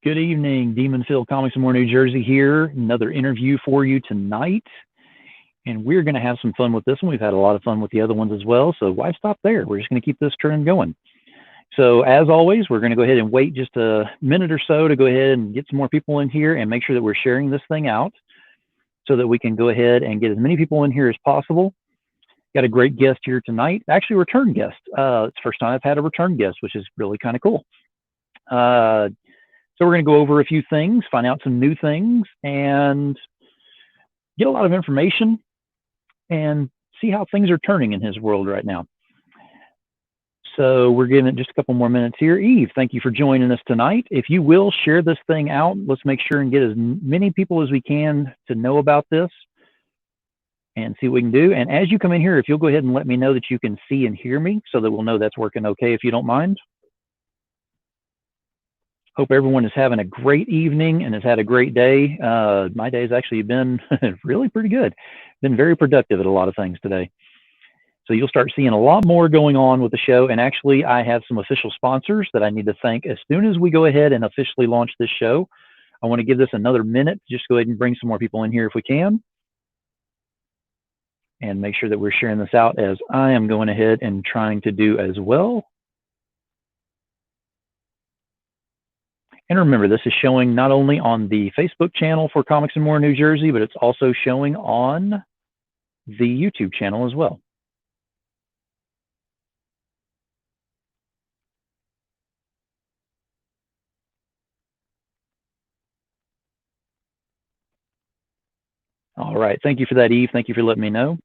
Good evening, Demon Phil Comics in More New Jersey here. Another interview for you tonight. And we're going to have some fun with this one. We've had a lot of fun with the other ones as well. So why stop there? We're just going to keep this trend going. So as always, we're going to go ahead and wait just a minute or so to go ahead and get some more people in here and make sure that we're sharing this thing out so that we can go ahead and get as many people in here as possible. Got a great guest here tonight, actually a return guest. It's the first time I've had a return guest, which is really kind of cool. So we're going to go over a few things, find out some new things, and get a lot of information and see how things are turning in his world right now. So we're giving it just a couple more minutes here. Eve, thank you for joining us tonight. If you will share this thing out, let's make sure and get as many people as we can to know about this and see what we can do. And as you come in here, if you'll go ahead and let me know that you can see and hear me so that we'll know that's working okay, if you don't mind. Hope everyone is having a great evening and has had a great day. My day has actually been really pretty good. Been very productive at a lot of things today. So you'll start seeing a lot more going on with the show. And actually, I have some official sponsors that I need to thank as soon as we go ahead and officially launch this show. I want to give this another minute. Just go ahead and bring some more people in here if we can. And make sure that we're sharing this out as I am going ahead and trying to do as well. And remember, this is showing not only on the Facebook channel for Comics and More New Jersey, but it's also showing on the YouTube channel as well. All right. Thank you for that, Eve. Thank you for letting me know.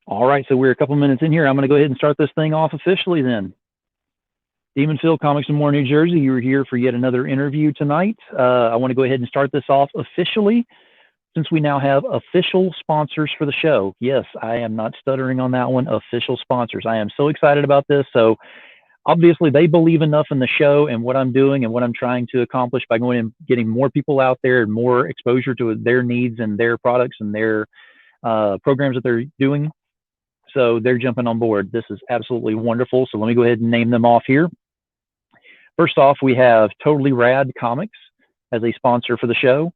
All right. So we're a couple minutes in here. I'm going to go ahead and start this thing off officially then. Demon Phil, Comics and More New Jersey, you are here for yet another interview tonight. I want to go ahead and start this off officially since we now have official sponsors for the show. Yes, I am not stuttering on that one. Official sponsors. I am so excited about this. So obviously they believe enough in the show and what I'm doing and what I'm trying to accomplish by going and getting more people out there and more exposure to their needs and their products and their programs that they're doing. So they're jumping on board. This is absolutely wonderful. So let me go ahead and name them off here. First off, we have Totally Rad Comics as a sponsor for the show.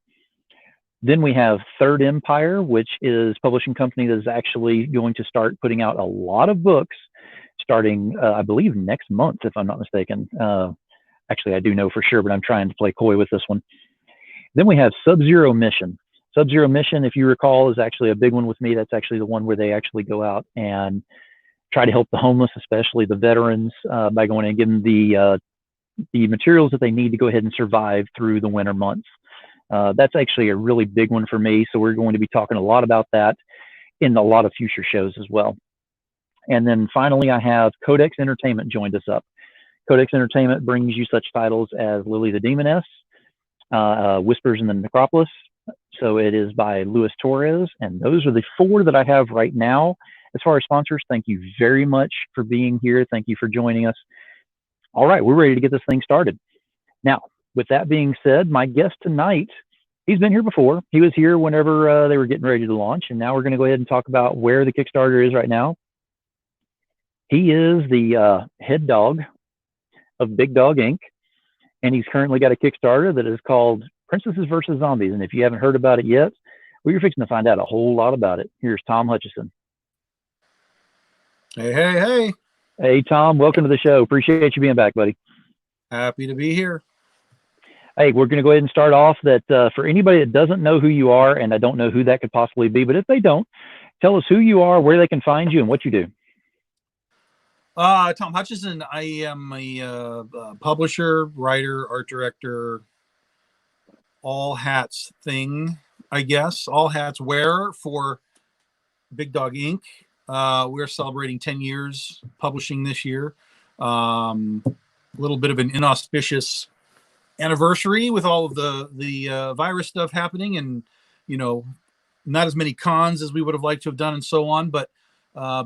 Then we have Third Empire, which is a publishing company that is actually going to start putting out a lot of books starting, I believe, next month, if I'm not mistaken. Actually, I do know for sure, but I'm trying to play coy with this one. Then we have Sub-Zero Mission. Sub-Zero Mission, if you recall, is actually a big one with me. That's actually the one where they actually go out and try to help the homeless, especially the veterans, by going and giving them the materials that they need to go ahead and survive through the winter months. That's actually a really big one for me. So we're going to be talking a lot about that in a lot of future shows as well. And then finally, I have Codex Entertainment joined us up. Codex Entertainment brings you such titles as Lily the Demoness, Whispers in the Necropolis. So it is by Luis Torres. And those are the four that I have right now. As far as sponsors, thank you very much for being here. Thank you for joining us. All right, we're ready to get this thing started. Now, with that being said, my guest tonight, he's been here before. He was here whenever they were getting ready to launch, and now we're going to go ahead and talk about where the Kickstarter is right now. He is the head dog of Big Dog Inc., and he's currently got a Kickstarter that is called Princesses vs. Zombies, and if you haven't heard about it yet, well, you're fixing to find out a whole lot about it. Here's Tom Hutchison. Hey, hey, hey. Hey, Tom, welcome to the show. Appreciate you being back, buddy. Happy to be here. Hey, we're going to go ahead and start off that for anybody that doesn't know who you are, and I don't know who that could possibly be, but if they don't, tell us who you are, where they can find you, and what you do. Tom Hutchison. I am a publisher, writer, art director, all hats thing, I guess. All hats wearer for Big Dog Inc. We're celebrating 10 years publishing this year. A little bit of an inauspicious anniversary with all of the virus stuff happening, and not as many cons as we would have liked to have done and so on, but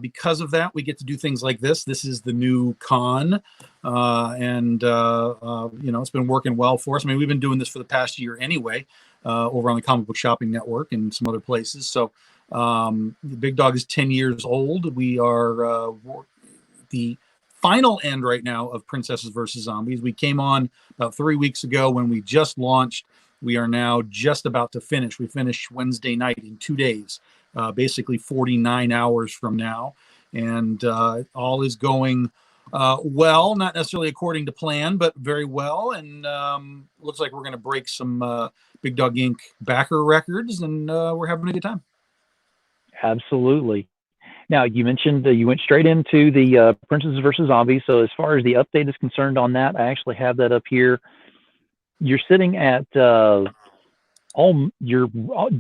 because of that we get to do things like this is the new con, and it's been working well for us. I mean, we've been doing this for the past year anyway, over on the Comic Book Shopping Network and some other places. So the Big Dog is 10 years old. We are the final end right now of Princesses versus Zombies. We came on about 3 weeks ago when we just launched. We are now just about to finish. We finish Wednesday night in 2 days, basically 49 hours from now. And all is going well, not necessarily according to plan, but very well. And looks like we're going to break some Big Dog Inc. backer records, and we're having a good time. Absolutely. Now, you mentioned you went straight into the Princesses versus Zombies. So as far as the update is concerned on that, I actually have that up here. You're sitting at you're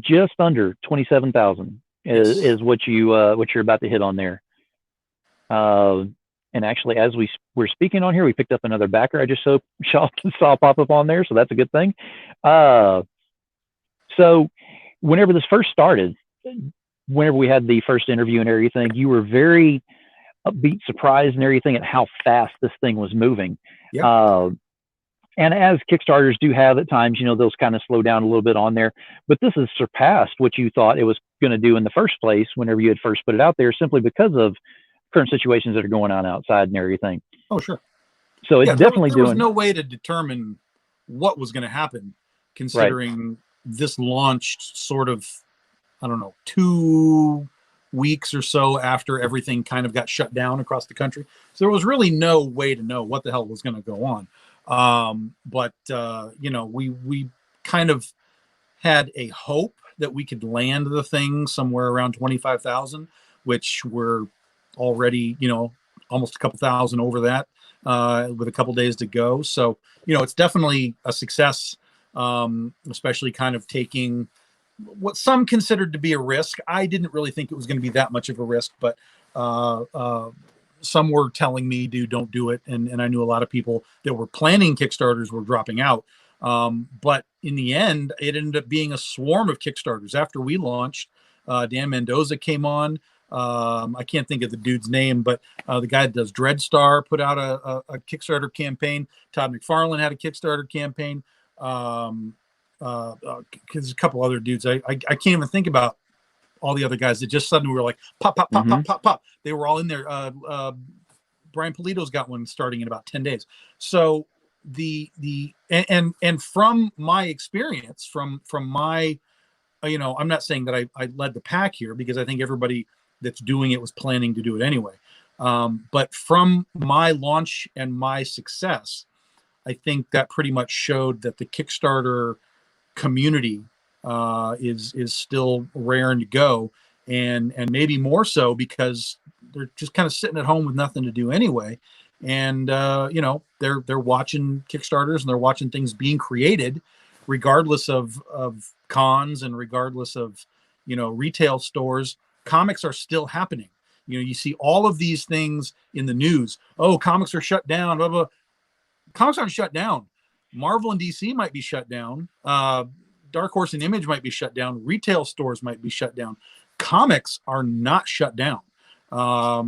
just under 27,000 is what you're about to hit on there. And actually, as we're speaking on here, we picked up another backer. I just saw pop up on there, so that's a good thing. So whenever this first started, whenever we had the first interview and everything, you were very upbeat, surprised and everything at how fast this thing was moving. Yep. And as Kickstarters do have at times, those kind of slow down a little bit on there. But this has surpassed what you thought it was going to do in the first place whenever you had first put it out there, simply because of current situations that are going on outside and everything. Oh, sure. So it's definitely there was no way to determine what was going to happen, considering this launched sort of, I don't know, 2 weeks or so after everything kind of got shut down across the country. So there was really no way to know what the hell was going to go on. But we kind of had a hope that we could land the thing somewhere around 25,000, which we're already, almost a couple thousand over that, with a couple days to go. So, it's definitely a success, especially kind of taking what some considered to be a risk. I didn't really think it was going to be that much of a risk, but some were telling me, don't do it. And I knew a lot of people that were planning Kickstarters were dropping out. But in the end, it ended up being a swarm of Kickstarters. After we launched, Dan Mendoza came on. I can't think of the dude's name, but the guy that does Dreadstar put out a Kickstarter campaign. Todd McFarlane had a Kickstarter campaign. Because there's a couple other dudes. I can't even think about all the other guys that just suddenly were like pop. They were all in there. Brian Polito's got one starting in about 10 days. So and from my experience, from my, I'm not saying that I led the pack here, because I think everybody that's doing it was planning to do it anyway. But from my launch and my success, I think that pretty much showed that the Kickstarter community is still raring to go, and maybe more so because they're just kind of sitting at home with nothing to do anyway, and they're watching Kickstarters and they're watching things being created, regardless of cons and regardless of retail stores. Comics are still happening. You see all of these things in the news. Oh, comics are shut down. Blah, blah. Comics aren't shut down. Marvel and DC might be shut down. Dark Horse and Image might be shut down. Retail stores might be shut down. Comics are not shut down.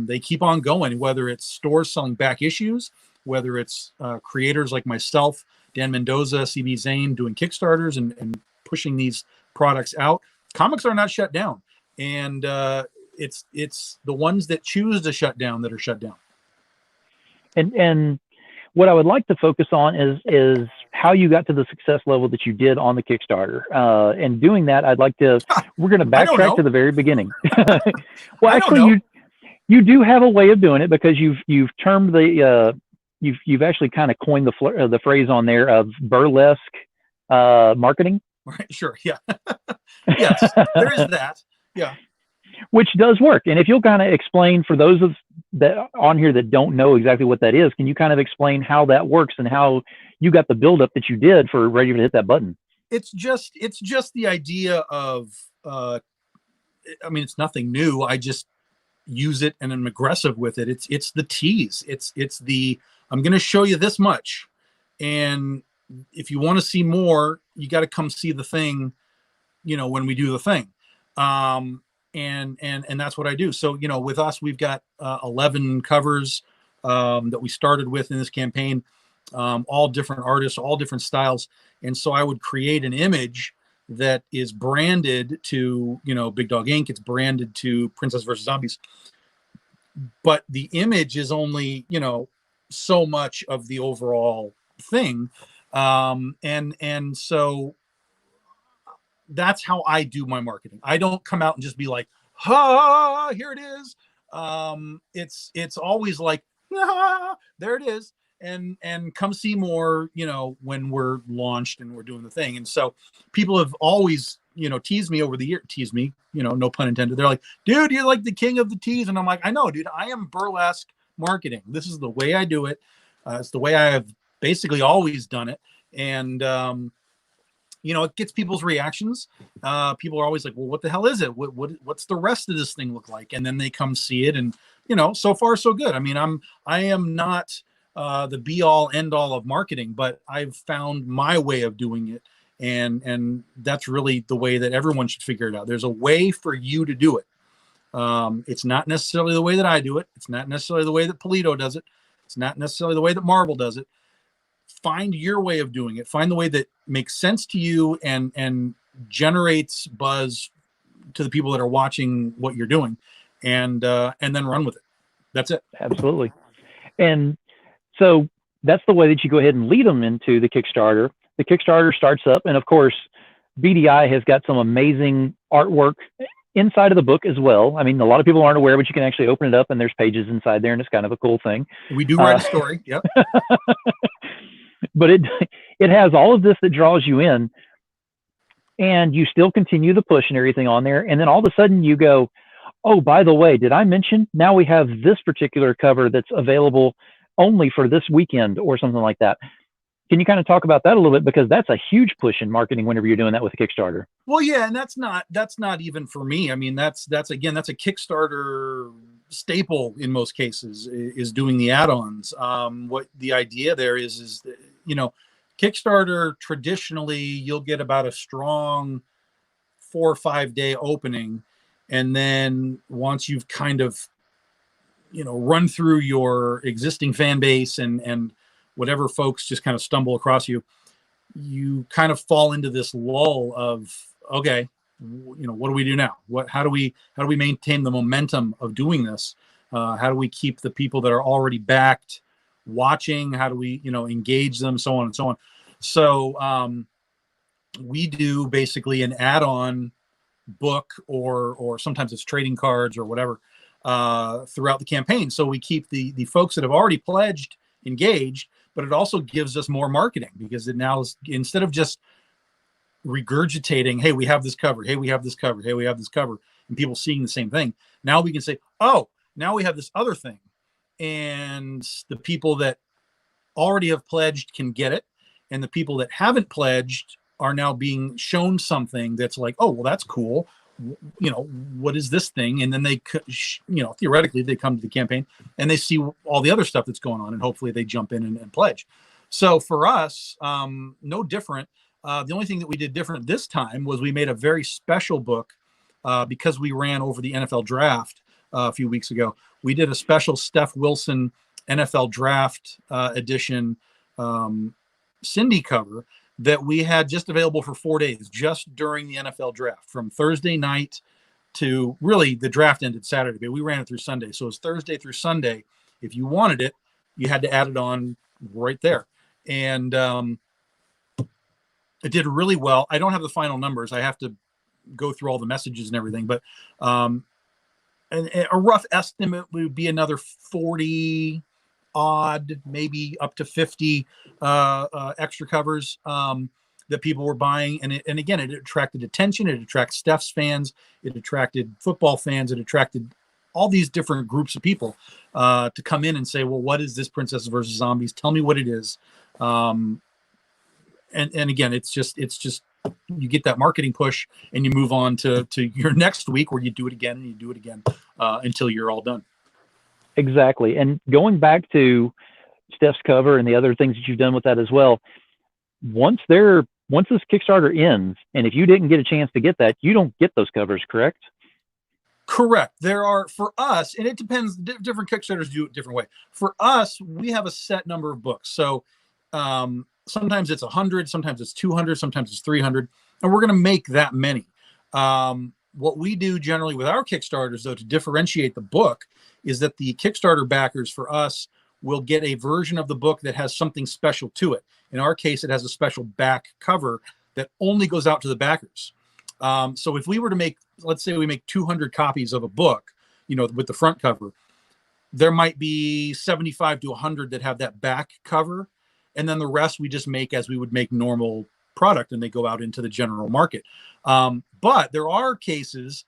They keep on going, whether it's stores selling back issues, whether it's creators like myself, Dan Mendoza, CB Zane, doing Kickstarters and pushing these products out. Comics are not shut down. And it's the ones that choose to shut down that are shut down. And what I would like to focus on is how you got to the success level that you did on the Kickstarter. And doing that, we're going to backtrack to the very beginning. Well, actually, you do have a way of doing it, because you've termed you've actually kind of coined the phrase on there of burlesque marketing. Right. Sure. Yeah. Yes, there is that. Yeah. Which does work. And if you'll kind of explain, for those that on here that don't know exactly what that is, can you kind of explain how that works and how you got the buildup that you did for ready to hit that button? It's just the idea of, it's nothing new. I just use it and I'm aggressive with it. It's the tease. It's the, I'm going to show you this much. And if you want to see more, you got to come see the thing, when we do the thing. And that's what I do. So, with us, we've got 11 covers that we started with in this campaign, all different artists, all different styles. And so I would create an image that is branded to, Big Dog Inc. It's branded to Princess versus Zombies. But the image is only, so much of the overall thing. And so that's how I do my marketing. I don't come out and just be like, ha, here it is. It's always like, ah, there it is. And come see more, when we're launched and we're doing the thing. And so people have always, teased me over the year, teased me, no pun intended. They're like, dude, you're like the king of the tease. And I'm like, I know, dude, I am burlesque marketing. This is the way I do it. It's the way I have basically always done it. And, it gets people's reactions. People are always like, well, what the hell is it? What's the rest of this thing look like? And then they come see it, and, so far so good. I mean, I am not the be all end all of marketing, but I've found my way of doing it. And that's really the way that everyone should figure it out. There's a way for you to do it. It's not necessarily the way that I do it. It's not necessarily the way that Polito does it. It's not necessarily the way that Marvel does it. Find your way of doing it. Find the way that makes sense to you and generates buzz to the people that are watching what you're doing, and then run with it. That's it. Absolutely. And so that's the way that you go ahead and lead them into the Kickstarter. The Kickstarter starts up, and of course, BDI has got some amazing artwork inside of the book as well. I mean, a lot of people aren't aware, but you can actually open it up, and there's pages inside there, and it's kind of a cool thing. We do write a story. Yep. But it has all of this that draws you in, and you still continue the push and everything on there. And then all of a sudden you go, oh, by the way, did I mention now we have this particular cover that's available only for this weekend or something like that? Can you kind of talk about that a little bit? Because that's a huge push in marketing whenever you're doing that with a Kickstarter. Well, yeah. And that's not even for me. I mean, that's a Kickstarter staple in most cases, is doing the add-ons. What the idea there is that, Kickstarter, traditionally you'll get about a strong 4 or 5 day opening. And then once you've kind of, run through your existing fan base and whatever folks just kind of stumble across you, you kind of fall into this lull of, okay, what do we do now? How do we maintain the momentum of doing this? How do we keep the people that are already backed watching? How do we, engage them, so on and so on. So we do basically an add-on book, or sometimes it's trading cards or whatever, throughout the campaign. So we keep the folks that have already pledged engaged, but it also gives us more marketing, because it now is, instead of just regurgitating, hey, we have this cover, hey, we have this cover, hey, we have this cover, and people seeing the same thing, now we can say, oh, now we have this other thing, and the people that already have pledged can get it, and the people that haven't pledged are now being shown something that's like, oh, well, that's cool, what is this thing? And then they, theoretically, they come to the campaign and they see all the other stuff that's going on, and hopefully they jump in and pledge. So for us, no different. The only thing that we did different this time was we made a very special book, because we ran over the NFL draft a few weeks ago. We did a special Steph Wilson NFL draft edition Cindy cover that we had just available for 4 days, just during the NFL draft, from Thursday night to, really, the draft ended Saturday, but we ran it through Sunday. So it was Thursday through Sunday. If you wanted it, you had to add it on right there. And it did really well. I don't have the final numbers. I have to go through all the messages and everything, but and a rough estimate would be another 40 odd, maybe up to 50 extra covers that people were buying. And again, it attracted attention. It attracted Steph's fans. It attracted football fans. It attracted all these different groups of people to come in and say, well, what is this Princesses versus Zombies? Tell me what it is. And again, it's just you get that marketing push, and you move on to your next week, where you do it again and you do it again until you're all done. Exactly. And going back to Steph's cover and the other things that you've done with that as well, once this Kickstarter ends, and if you didn't get a chance to get that, you don't get those covers, correct? Correct. There are, for us, and it depends, different Kickstarters do it a different way. For us, we have a set number of books. So sometimes it's 100, sometimes it's 200, sometimes it's 300, and we're going to make that many. What we do generally with our Kickstarters, though, to differentiate the book, is that the Kickstarter backers for us will get a version of the book that has something special to it. In our case, it has a special back cover that only goes out to the backers. So if we were to make, let's say we make 200 copies of a book, with the front cover, there might be 75 to 100 that have that back cover. And then the rest we just make as we would make normal product, and they go out into the general market. But there are cases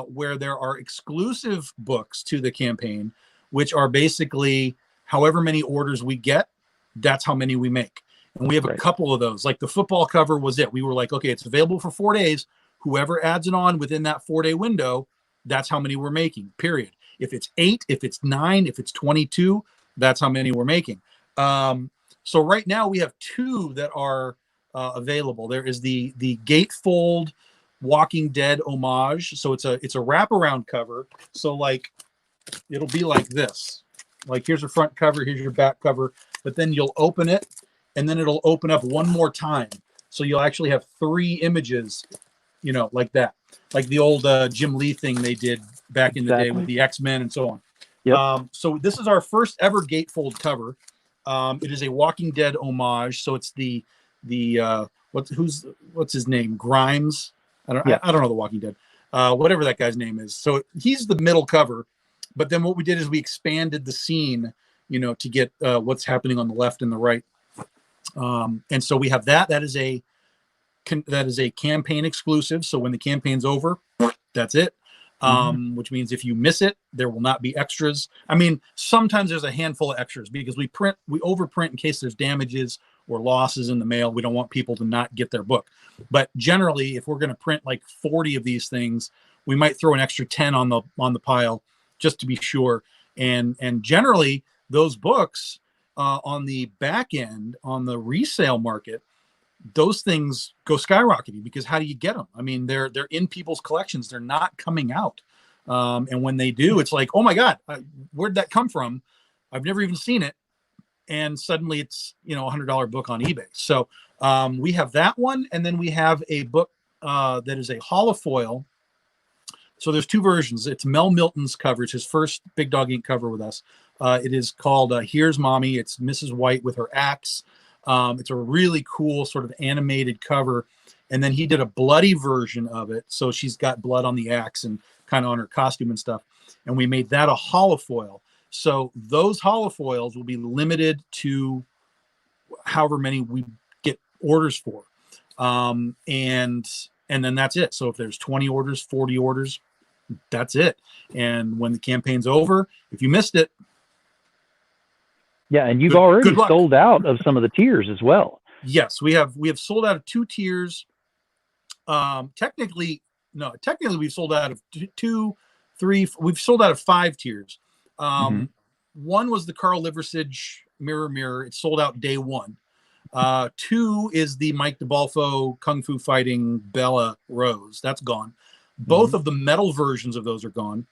where there are exclusive books to the campaign, which are basically however many orders we get, that's how many we make. And we have a couple of those. Like the football cover was it. We were like, okay, it's available for 4 days. Whoever adds it on within that 4-day window, that's how many we're making, period. If it's 8, if it's 9, if it's 22, that's how many we're making. So right now we have 2 that are available. There is the gatefold Walking Dead homage. So it's a wraparound cover. So like it'll be like this. Like here's your front cover, here's your back cover, but then you'll open it and then it'll open up one more time. So you'll actually have 3 images, like that. Like the old Jim Lee thing they did back in the day with the X-Men and so on. Yep. So this is our first ever gatefold cover. It is a Walking Dead homage. So it's the what's his name? Grimes. I don't know the Walking Dead. Whatever that guy's name is. So he's the middle cover, but then what we did is we expanded the scene, to get what's happening on the left and the right. And so we have that. That is a campaign exclusive. So when the campaign's over, that's it. Which means if you miss it, there will not be extras. I mean, sometimes there's a handful of extras because we overprint in case there's damages or losses in the mail. We don't want people to not get their book. But generally, if we're going to print like 40 of these things, we might throw an extra 10 on the pile just to be sure. And generally, those books on the back end, on the resale market, those things go skyrocketing because how do you get them? I mean, they're in people's collections. They're not coming out. And when they do, it's like, oh my God, where'd that come from? I've never even seen it. And suddenly it's, $100 book on eBay. So we have that one. And then we have a book that is a holofoil. So there's 2 versions. It's Mel Milton's cover. It's his first Big Dog Ink cover with us. It is called Here's Mommy. It's Mrs. White with her axe. It's a really cool sort of animated cover. And then he did a bloody version of it. So she's got blood on the axe and kind of on her costume and stuff. And we made that a holofoil. So those holofoils will be limited to however many we get orders for. And then that's it. So if there's 20 orders, 40 orders, that's it. And when the campaign's over, if you missed it, yeah, and you've already sold out of some of the tiers as well. Yes, we have sold out of 2 tiers. Technically we've sold out of 2, 3. We've sold out of 5 tiers. One was the Carl Liversidge Mirror. It sold out day 1. 2 is the Mike DeBalfo Kung Fu Fighting Bella Rose. That's gone. Both of the metal versions of those are gone.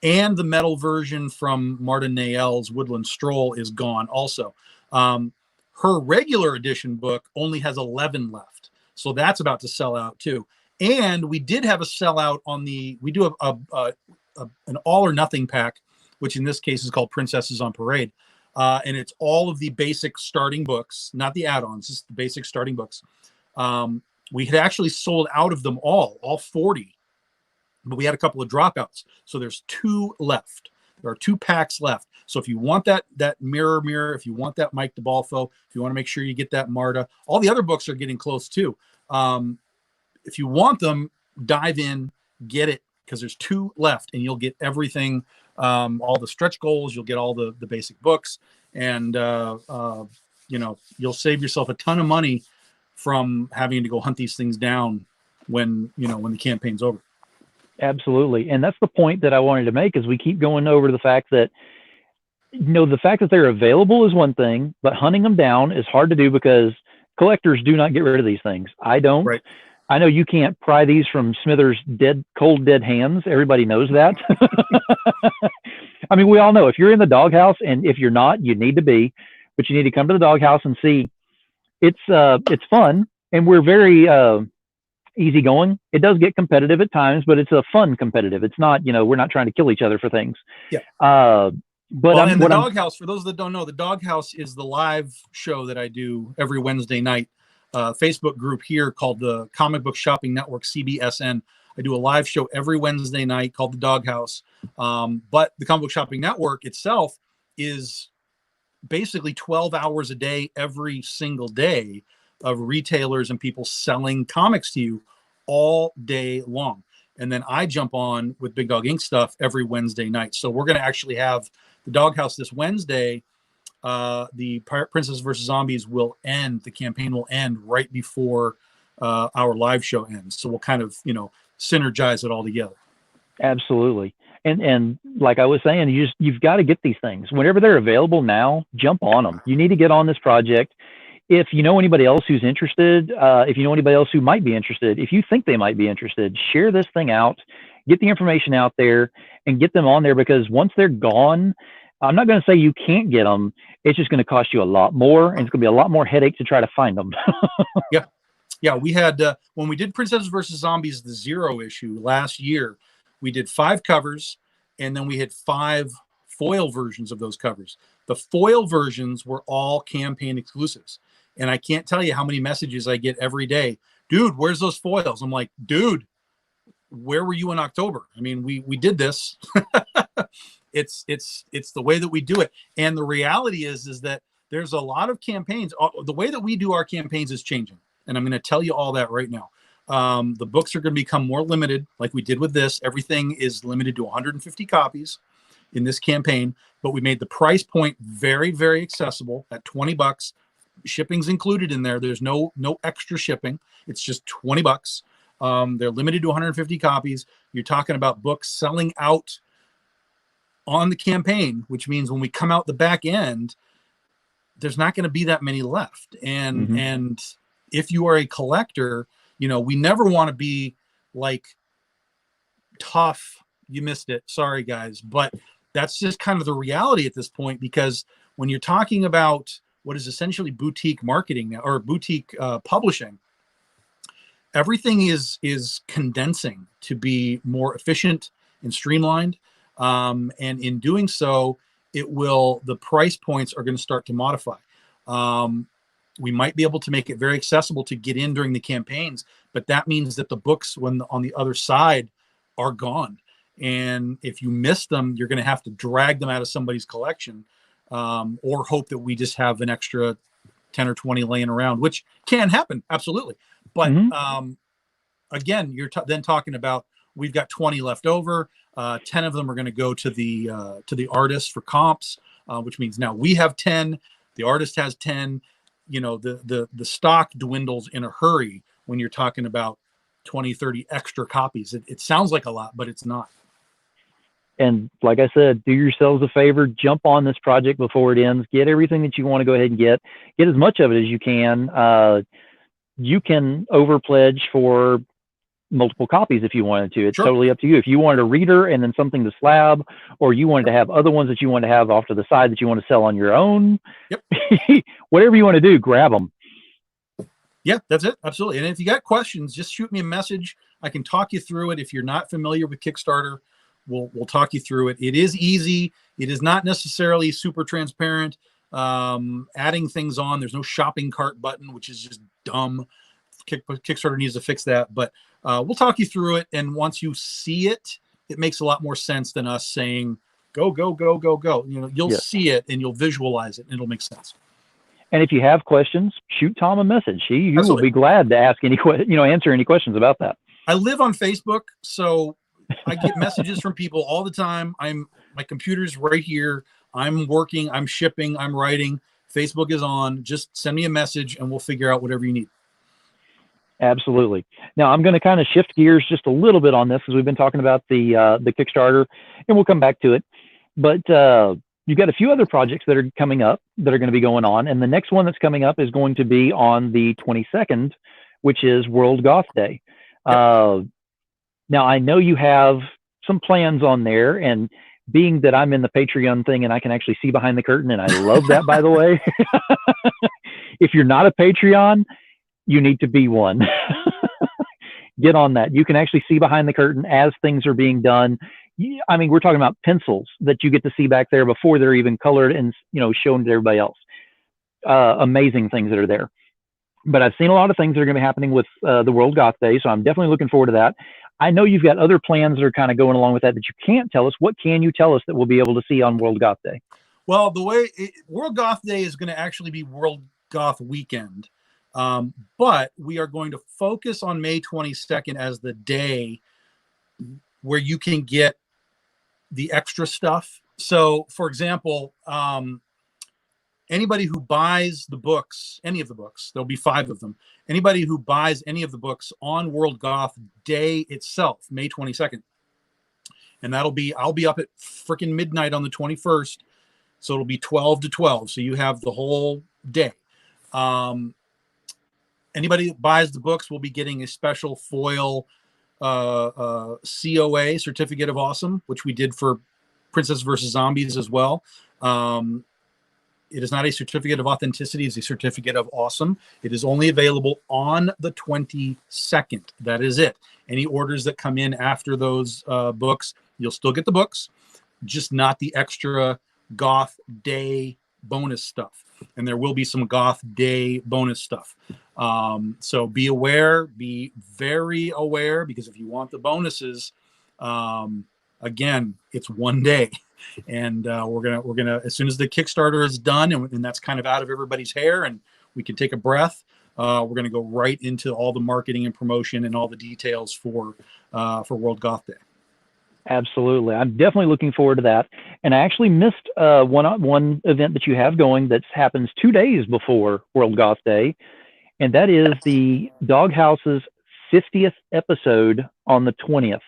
And the metal version from Marta Nael's Woodland Stroll is gone also. Her regular edition book only has 11 left. So that's about to sell out too. And we did have a sellout on we do an all or nothing pack, which in this case is called Princesses on Parade. And it's all of the basic starting books, not the add-ons, just the basic starting books. We had actually sold out of them all 40. But we had a couple of dropouts. So there's 2 left. There are 2 packs left. So if you want that mirror, if you want that Mike DeBalfo, if you want to make sure you get that Marta, all the other books are getting close too. If you want them, dive in, get it, because there's 2 left and you'll get everything, all the stretch goals, you'll get all the basic books, and you'll save yourself a ton of money from having to go hunt these things down when the campaign's over. Absolutely. And that's the point that I wanted to make, is we keep going over the fact that, the fact that they're available is one thing, but hunting them down is hard to do because collectors do not get rid of these things. I don't. Right. I know you can't pry these from Smithers' cold dead hands. Everybody knows that. I mean, we all know if you're in the doghouse, and if you're not, you need to be, but you need to come to the doghouse and see. It's fun, and we're very easygoing. It does get competitive at times, but it's a fun competitive. It's not, we're not trying to kill each other for things. Yeah. But Well, and the Doghouse, for those that don't know, the Doghouse is the live show that I do every Wednesday night. Facebook group here called the Comic Book Shopping Network, CBSN. I do a live show every Wednesday night called the Doghouse. But the Comic Book Shopping Network itself is basically 12 hours a day, every single day, of retailers and people selling comics to you all day long. And then I jump on with Big Dog Ink stuff every Wednesday night. So we're going to actually have the Doghouse this Wednesday. The Princess vs. Zombies will end. The campaign will end right before our live show ends. So we'll kind of, synergize it all together. Absolutely. And like I was saying, you've got to get these things whenever they're available now. Jump on them. You need to get on this project. If you know anybody else who's interested, if you know anybody else who might be interested, if you think they might be interested, share this thing out, get the information out there, and get them on there, because once they're gone, I'm not going to say you can't get them. It's just going to cost you a lot more, and it's going to be a lot more headache to try to find them. Yeah. We had, when we did Princesses versus Zombies, the 0 issue last year, we did 5 covers, and then we had 5 foil versions of those covers. The foil versions were all campaign exclusives. And I can't tell you how many messages I get every day. Dude, where's those foils? I'm like, dude, where were you in October? I mean, we did this. It's the way that we do it. And the reality is that there's a lot of campaigns. The way that we do our campaigns is changing. And I'm going to tell you all that right now. The books are going to become more limited, like we did with this. Everything is limited to 150 copies in this campaign, but we made the price point very, very accessible at $20. Shipping's included in there. There's no extra shipping. It's just $20. They're limited to 150 copies. You're talking about books selling out on the campaign, which means when we come out the back end, there's not going to be that many left. And if you are a collector, we never want to be like tough. You missed it. Sorry, guys. But that's just kind of the reality at this point, because when you're talking about what is essentially boutique marketing or boutique publishing, everything is condensing to be more efficient and streamlined. And in doing so, the price points are going to start to modify. We might be able to make it very accessible to get in during the campaigns, but that means that the books on the other side are gone. And if you miss them, you're going to have to drag them out of somebody's collection, or hope that we just have an extra 10 or 20 laying around, which can happen. Absolutely. But again, you're then talking about, we've got 20 left over. 10 of them are going to go to the artist for comps, which means now we have 10. The artist has 10. The stock dwindles in a hurry when you're talking about 20, 30 extra copies. It sounds like a lot, but it's not. And like I said, do yourselves a favor, jump on this project before it ends, get everything that you want to go ahead and get as much of it as you can. You can over pledge for multiple copies if you wanted to. It's totally up to you. If you wanted a reader and then something to slab, or you wanted to have other ones that you want to have off to the side that you want to sell on your own, whatever you want to do, grab them. Yeah, that's it. Absolutely. And if you got questions, just shoot me a message. I can talk you through it. If you're not familiar with Kickstarter, we'll talk you through it. It is easy. It is not necessarily super transparent. Adding things on, there's no shopping cart button, which is just dumb. Kickstarter needs to fix that, but we'll talk you through it. And once you see it, it makes a lot more sense than us saying, go, go, go, go, go. You'll see it and you'll visualize it and it'll make sense. And if you have questions, shoot Tom a message. He will be glad to ask answer any questions about that. I live on Facebook, so I get messages from people all the time. My computer's right here. I'm working, I'm shipping, I'm writing. Facebook is on. Just send me a message and we'll figure out whatever you need. Absolutely. Now I'm going to kind of shift gears just a little bit on this, because we've been talking about the Kickstarter, and we'll come back to it. But you've got a few other projects that are coming up that are going to be going on, and the next one that's coming up is going to be on the 22nd, which is World Goth Day. Now I know you have some plans on there, and being that I'm in the Patreon thing and I can actually see behind the curtain, and I love that, by the way. If you're not a Patreon, you need to be one. Get on that. You can actually see behind the curtain as things are being done. I mean, we're talking about pencils that you get to see back there before they're even colored and, shown to everybody else. Amazing things that are there. But I've seen a lot of things that are going to be happening with the World Goth Day, so I'm definitely looking forward to that. I know you've got other plans that are kind of going along with that you can't tell us. What can you tell us that we'll be able to see on World Goth Day? Well, World Goth Day is going to actually be World Goth Weekend, but we are going to focus on May 22nd as the day where you can get the extra stuff. So, for example, anybody who buys the books, any of the books, there'll be 5 of them. Anybody who buys any of the books on World Goth Day itself, May 22nd, and I'll be up at freaking midnight on the 21st. So it'll be 12 to 12. So you have the whole day. Anybody that buys the books will be getting a special foil COA, Certificate of Awesome, which we did for Princess vs. Zombies as well. It is not a certificate of authenticity. It's a certificate of awesome. It is only available on the 22nd. That is it. Any orders that come in after those books, you'll still get the books, just not the extra Goth Day bonus stuff. And there will be some Goth Day bonus stuff. So be aware, be very aware, because if you want the bonuses, again, it's one day. And we're gonna as soon as the Kickstarter is done and that's kind of out of everybody's hair and we can take a breath, we're gonna go right into all the marketing and promotion and all the details for World Goth Day. Absolutely, I'm definitely looking forward to that. And I actually missed one event that you have going that happens 2 days before World Goth Day, and that is the Doghouse's 50th episode on the 20th.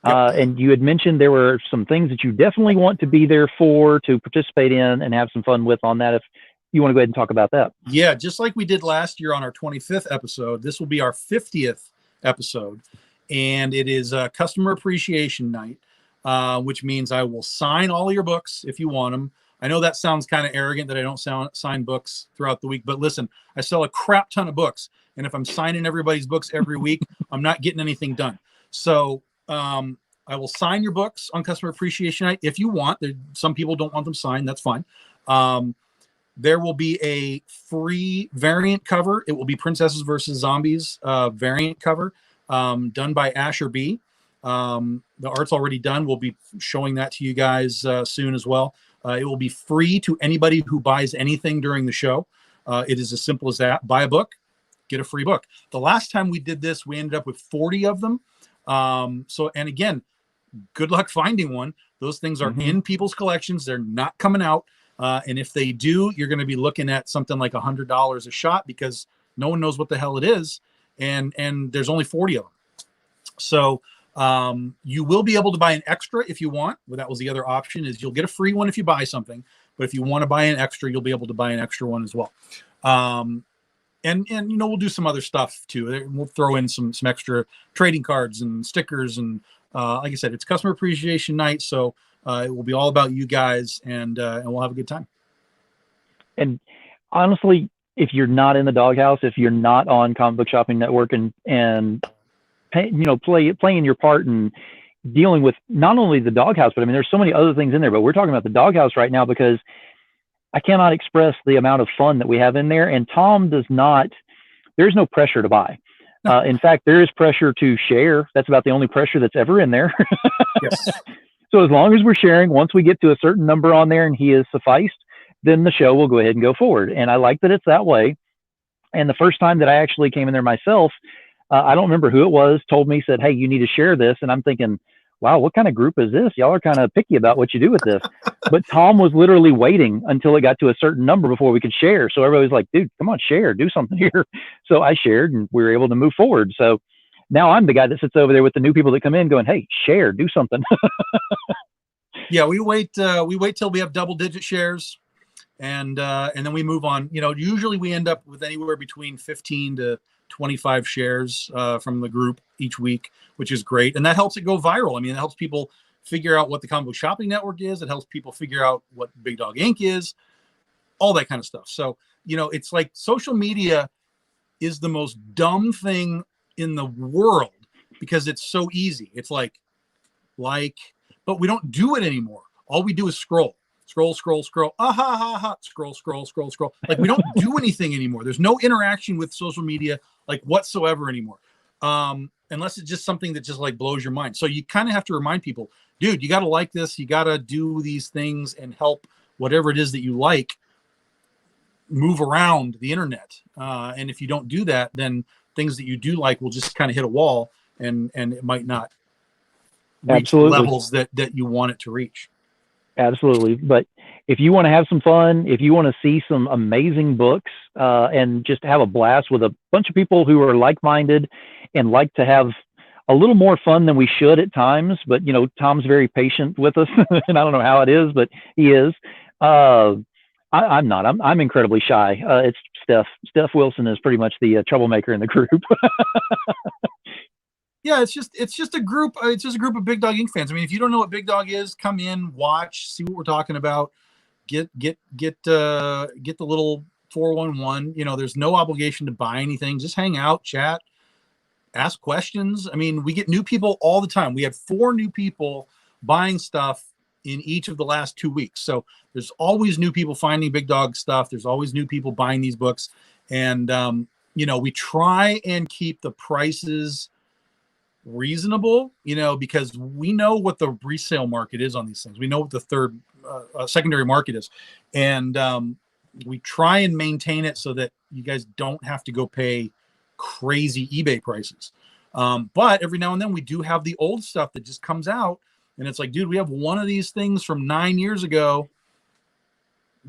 And you had mentioned there were some things that you definitely want to be there for, to participate in and have some fun with on that. If you want to go ahead and talk about that. Yeah, just like we did last year on our 25th episode, this will be our 50th episode. And it is a customer appreciation night, which means I will sign all your books if you want them. I know that sounds kind of arrogant that I don't sign books throughout the week, but listen, I sell a crap ton of books. And if I'm signing everybody's books every week, I'm not getting anything done. So, I will sign your books on Customer Appreciation Night if you want. Some people don't want them signed. That's fine. There will be a free variant cover. It will be Princesses versus Zombies variant cover done by Asher B. The art's already done. We'll be showing that to you guys soon as well. It will be free to anybody who buys anything during the show. It is as simple as that. Buy a book, get a free book. The last time we did this, we ended up with 40 of them. And again, good luck finding one. Those things are in people's collections. They're not coming out. And if they do, you're going to be looking at something like $100 a shot, because no one knows what the hell it is. And there's only 40 of them. So you will be able to buy an extra if you want. Well, that was the other option, is you'll get a free one if you buy something. But if you want to buy an extra, you'll be able to buy an extra one as well. And we'll do some other stuff too. We'll throw in some extra trading cards and stickers, and like I said, it's Customer Appreciation Night, so it will be all about you guys, and we'll have a good time. And honestly, if you're not in the Doghouse, if you're not on Comic Book Shopping Network and playing your part and dealing with not only the Doghouse, but I mean, there's so many other things in there. But we're talking about the Doghouse right now because I cannot express the amount of fun that we have in there. And Tom does not, there's no pressure to buy. In fact, there is pressure to share. That's about the only pressure that's ever in there. Yes. So as long as we're sharing, once we get to a certain number on there and he is sufficed, then the show will go ahead and go forward. And I like that it's that way. And the first time that I actually came in there myself, I don't remember who it was, told me, said, hey, you need to share this. And I'm thinking, wow, what kind of group is this? Y'all are kind of picky about what you do with this. But Tom was literally waiting until it got to a certain number before we could share. So everybody was like, dude, come on, share, do something here. So I shared and we were able to move forward. So now I'm the guy that sits over there with the new people that come in going, hey, share, do something. Yeah, we wait till we have double-digit shares, and then we move on. Usually we end up with anywhere between 15 to 25 shares from the group each week, which is great. And that helps it go viral. I mean, it helps people figure out what the Comic Book Shopping Network is. It helps people figure out what Big Dog Inc. is, all that kind of stuff. So, it's like social media is the most dumb thing in the world because it's so easy. It's like, like, but we don't do it anymore. All we do is scroll. Scroll, scroll, scroll. Ah ha ha ha. Scroll, scroll, scroll, scroll. Like we don't do anything anymore. There's no interaction with social media like whatsoever anymore. Unless it's just something that just like blows your mind. So you kind of have to remind people, dude, you got to like this. You got to do these things and help whatever it is that you like move around the internet. And if you don't do that, then things that you do like will just kind of hit a wall, and it might not reach the levels that you want it to reach. Absolutely. But if you want to have some fun, if you want to see some amazing books, and just have a blast with a bunch of people who are like-minded and like to have a little more fun than we should at times, but you know, Tom's very patient with us and I don't know how it is, but he is. I'm not, I'm incredibly shy. It's Steph Wilson is pretty much the troublemaker in the group. Yeah, it's just a group. It's just a group of Big Dog Inc. fans. I mean, if you don't know what Big Dog is, come in, watch, see what we're talking about. Get the little 411. You know, there's no obligation to buy anything. Just hang out, chat, ask questions. I mean, we get new people all the time. We had 4 new people buying stuff in each of the last 2 weeks. So there's always new people finding Big Dog stuff. There's always new people buying these books, and you know, we try and keep the prices reasonable, you know, because we know what the resale market is on these things. We know what the secondary market is, and we try and maintain it so that you guys don't have to go pay crazy eBay prices. But every now and then we do have the old stuff that just comes out, and it's like, dude, we have one of these things from 9 years ago.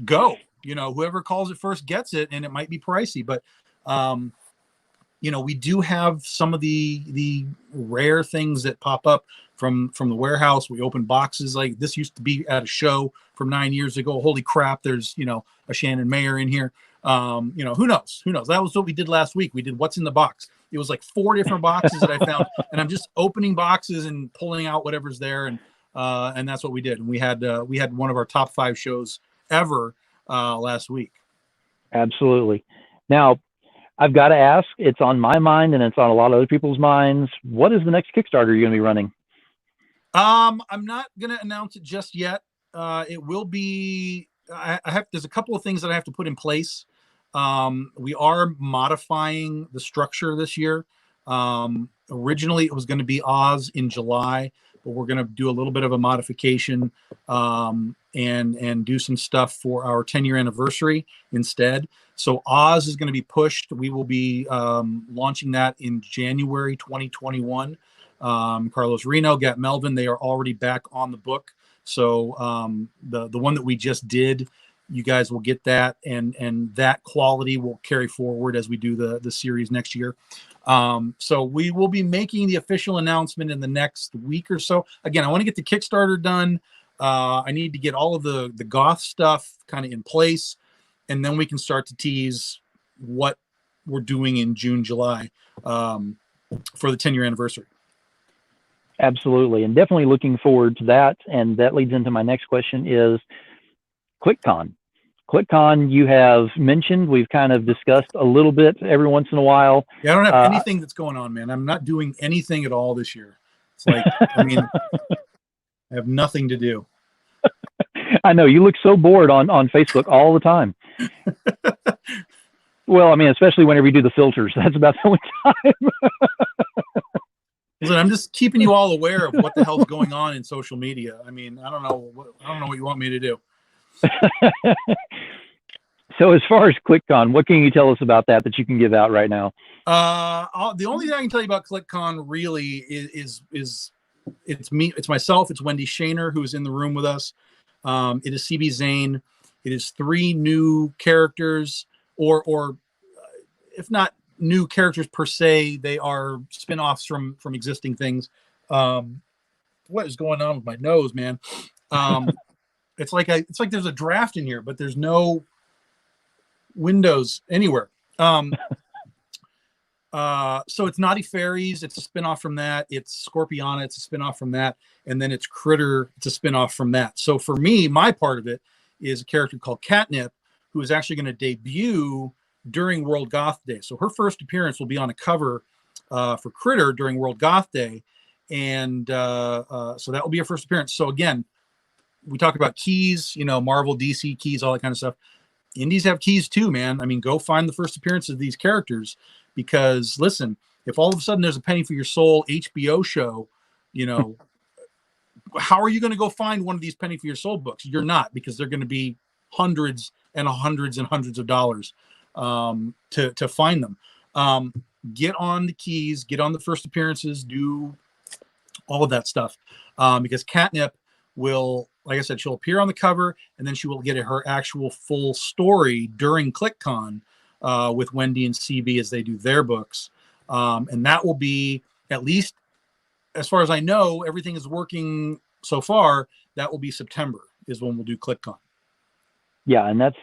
Go, you know, whoever calls it first gets it, and it might be pricey, but you know, we do have some of the rare things that pop up from the warehouse. We open boxes like this used to be at a show from 9 years ago. Holy crap, there's, you know, a Shannon Mayer in here. You know, who knows? That was what we did last week. We did what's in the box. It was like 4 different boxes that I found, and I'm just opening boxes and pulling out whatever's there, and that's what we did. And we had one of our top 5 shows ever last week. Absolutely. Now, I've got to ask, it's on my mind and it's on a lot of other people's minds. What is the next Kickstarter you're going to be running? I'm not going to announce it just yet. It will be, there's a couple of things that I have to put in place. We are modifying the structure this year. Originally it was going to be Oz in July, but we're going to do a little bit of a modification, and do some stuff for our 10-year anniversary instead. So Oz is going to be pushed. We will be launching that in January 2021. Carlos Reno, Gat Melvin, they are already back on the book. So the one that we just did, you guys will get that, and that quality will carry forward as we do the series next year. So we will be making the official announcement in the next week or so. Again, I want to get the Kickstarter done. I need to get all of the goth stuff kind of in place, and then we can start to tease what we're doing in June, July, for the 10-year anniversary. Absolutely. And definitely looking forward to that. And that leads into my next question is QuickCon. QuickCon, you have mentioned, we've kind of discussed a little bit every once in a while. Yeah, I don't have anything that's going on, man. I'm not doing anything at all this year. It's like, I mean, I have nothing to do. I know, you look so bored on Facebook all the time. Well, I mean, especially whenever you do the filters, that's about the only time. Listen, I'm just keeping you all aware of what the hell's going on in social media. I mean, I don't know what you want me to do. So as far as QuickCon, what can you tell us about that you can give out right now? The only thing I can tell you about QuickCon really is it's me, it's myself, it's Wendy Shaner, who's in the room with us. It is CB Zane. It is 3 new characters, or if not new characters per se, they are spin-offs from existing things. What is going on with my nose, man? It's like there's a draft in here, but there's no windows anywhere. So it's Naughty Fairies, it's a spin-off from that. It's Scorpiana, it's a spin-off from that. And then it's Critter, it's a spin-off from that. So for me, my part of it is a character called Catnip, who is actually going to debut during World Goth Day. So her first appearance will be on a cover for Critter during World Goth Day. And so that will be our first appearance. So again, we talk about keys, you know, Marvel, DC keys, all that kind of stuff. Indies have keys too, man. I mean, go find the first appearance of these characters, because listen, if all of a sudden there's a penny for your soul HBO show, you know, how are you going to go find one of these penny for your soul books? You're not, because they're going to be hundreds and hundreds and hundreds of dollars to find them. Get on the keys, get on the first appearances, do all of that stuff, because Catnip will, like I said, she'll appear on the cover, and then she will get her actual full story during ClickCon with Wendy and CB as they do their books. And that will be, at least as far as I know, everything is working so far. That will be September is when we'll do ClickCon. Yeah, and that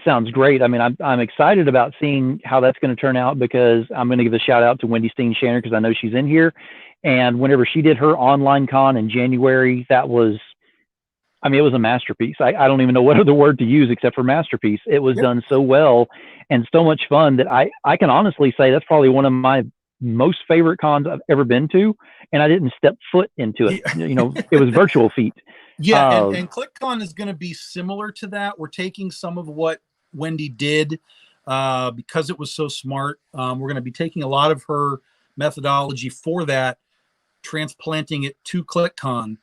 sounds great. I mean, I'm excited about seeing how that's going to turn out, because I'm going to give a shout out to Wendy Steen Shanner, because I know she's in here. And whenever she did her online con in January, that was, I mean, it was a masterpiece. I don't even know what other word to use except for masterpiece. It was done so well and so much fun that I can honestly say that's probably one of my most favorite cons I've ever been to. And I didn't step foot into it. You know, it was virtual feet. Yeah, and ClickCon is going to be similar to that. We're taking some of what Wendy did because it was so smart. We're going to be taking a lot of her methodology for that, transplanting it to ClickCon.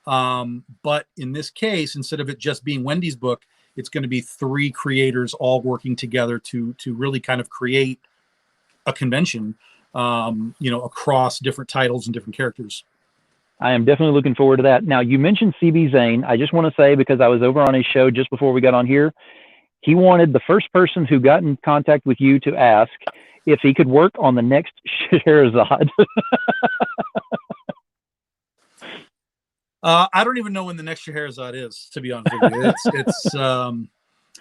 But in this case, instead of it just being Wendy's book, it's going to be 3 creators all working together to really kind of create a convention, you know, across different titles and different characters. I am definitely looking forward to that. Now, you mentioned CB Zane. I just want to say, because I was over on his show just before we got on here, he wanted the first person who got in contact with you to ask if he could work on the next Scheherazade. I don't even know when the next Scheherazade is, to be honest with you. It's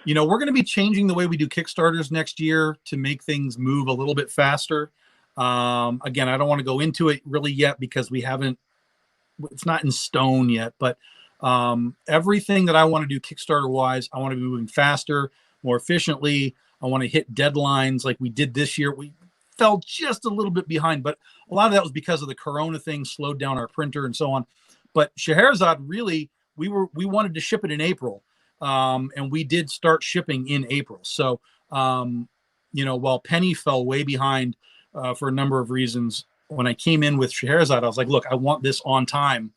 you know, we're going to be changing the way we do Kickstarters next year to make things move a little bit faster. Again, I don't want to go into it really yet, because it's not in stone yet, but everything that I want to do Kickstarter wise, I want to be moving faster, more efficiently. I want to hit deadlines like we did this year. We fell just a little bit behind, but a lot of that was because of the Corona thing, slowed down our printer and so on. But Scheherazade, really, we wanted to ship it in April, and we did start shipping in April. So, you know, while Penny fell way behind for a number of reasons, when I came in with Scheherazade, I was like, look, I want this on time.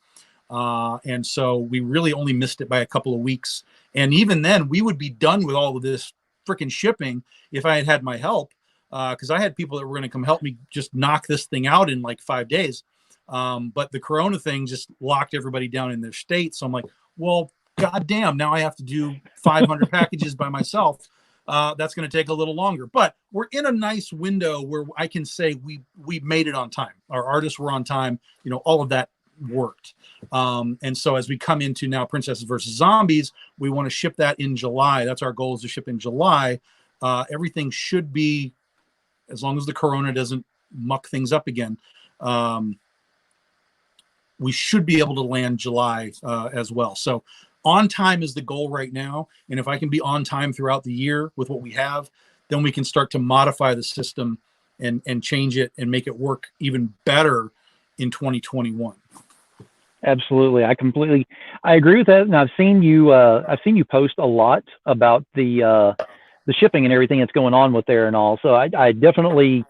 And so we really only missed it by a couple of weeks. And even then, we would be done with all of this freaking shipping if I had had my help, because I had people that were going to come help me just knock this thing out in like 5 days. But the Corona thing just locked everybody down in their state. So I'm like, well, goddamn, now I have to do 500 packages by myself. That's going to take a little longer, but we're in a nice window where I can say we made it on time. Our artists were on time. You know, all of that worked. And so as we come into now Princesses versus Zombies, we want to ship that in July. That's our goal, is to ship in July. Everything should be, as long as the Corona doesn't muck things up again, we should be able to land July as well. So on time is the goal right now. And if I can be on time throughout the year with what we have, then we can start to modify the system and change it and make it work even better in 2021. Absolutely. I agree with that. And I've seen you post a lot about the shipping and everything that's going on with there and all. So I definitely,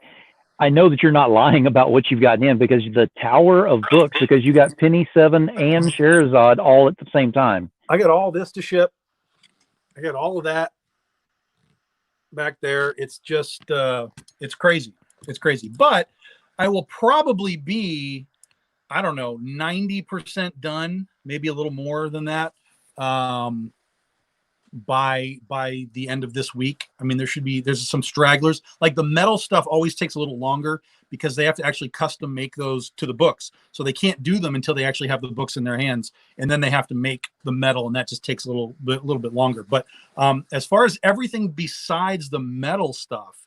I know that you're not lying about what you've gotten in, because the tower of books, because you got Penny 7 and Scheherazade all at the same time. I got all this to ship. I got all of that back there. It's just, it's crazy. It's crazy. But I will probably be, I don't know, 90% done, maybe a little more than that, by the end of this week. I mean, there's some stragglers. Like the metal stuff always takes a little longer, because they have to actually custom make those to the books. So they can't do them until they actually have the books in their hands, and then they have to make the metal, and that just takes a little bit longer. But as far as everything besides the metal stuff,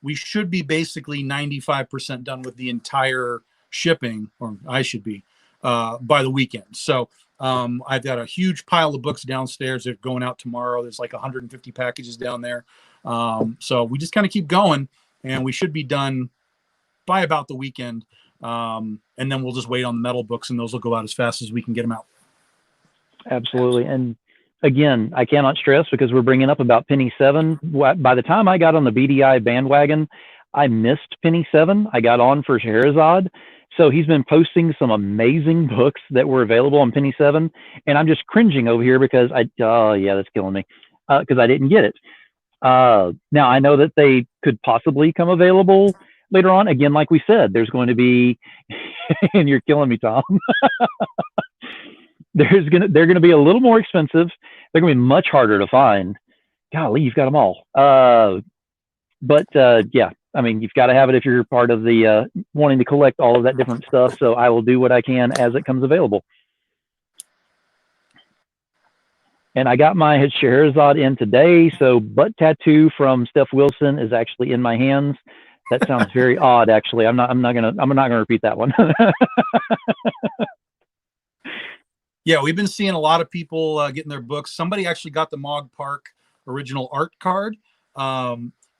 we should be basically 95% done with the entire shipping, or I should be, by the weekend. So I've got a huge pile of books downstairs. They're going out tomorrow. There's like 150 packages down there. So we just kind of keep going, and we should be done by about the weekend. And then we'll just wait on the metal books, and those will go out as fast as we can get them out. Absolutely. And again, I cannot stress, because we're bringing up about Penny 7. By the time I got on the BDI bandwagon, I missed Penny 7. I got on for Scheherazade. So he's been posting some amazing books that were available on Penny 7. And I'm just cringing over here because oh yeah, that's killing me. Because I didn't get it. Now I know that they could possibly come available later on. Again, like we said, there's going to be, and you're killing me, Tom. They're going to be a little more expensive. They're going to be much harder to find. Golly, you've got them all. But yeah, I mean, you've got to have it if you're part of the wanting to collect all of that different stuff. So I will do what I can as it comes available. And I got my Scheherazade in today. So Butt Tattoo from Steph Wilson is actually in my hands. That sounds very odd, actually. I'm not gonna repeat that one. Yeah, we've been seeing a lot of people getting their books. Somebody actually got the Mog Park original art card.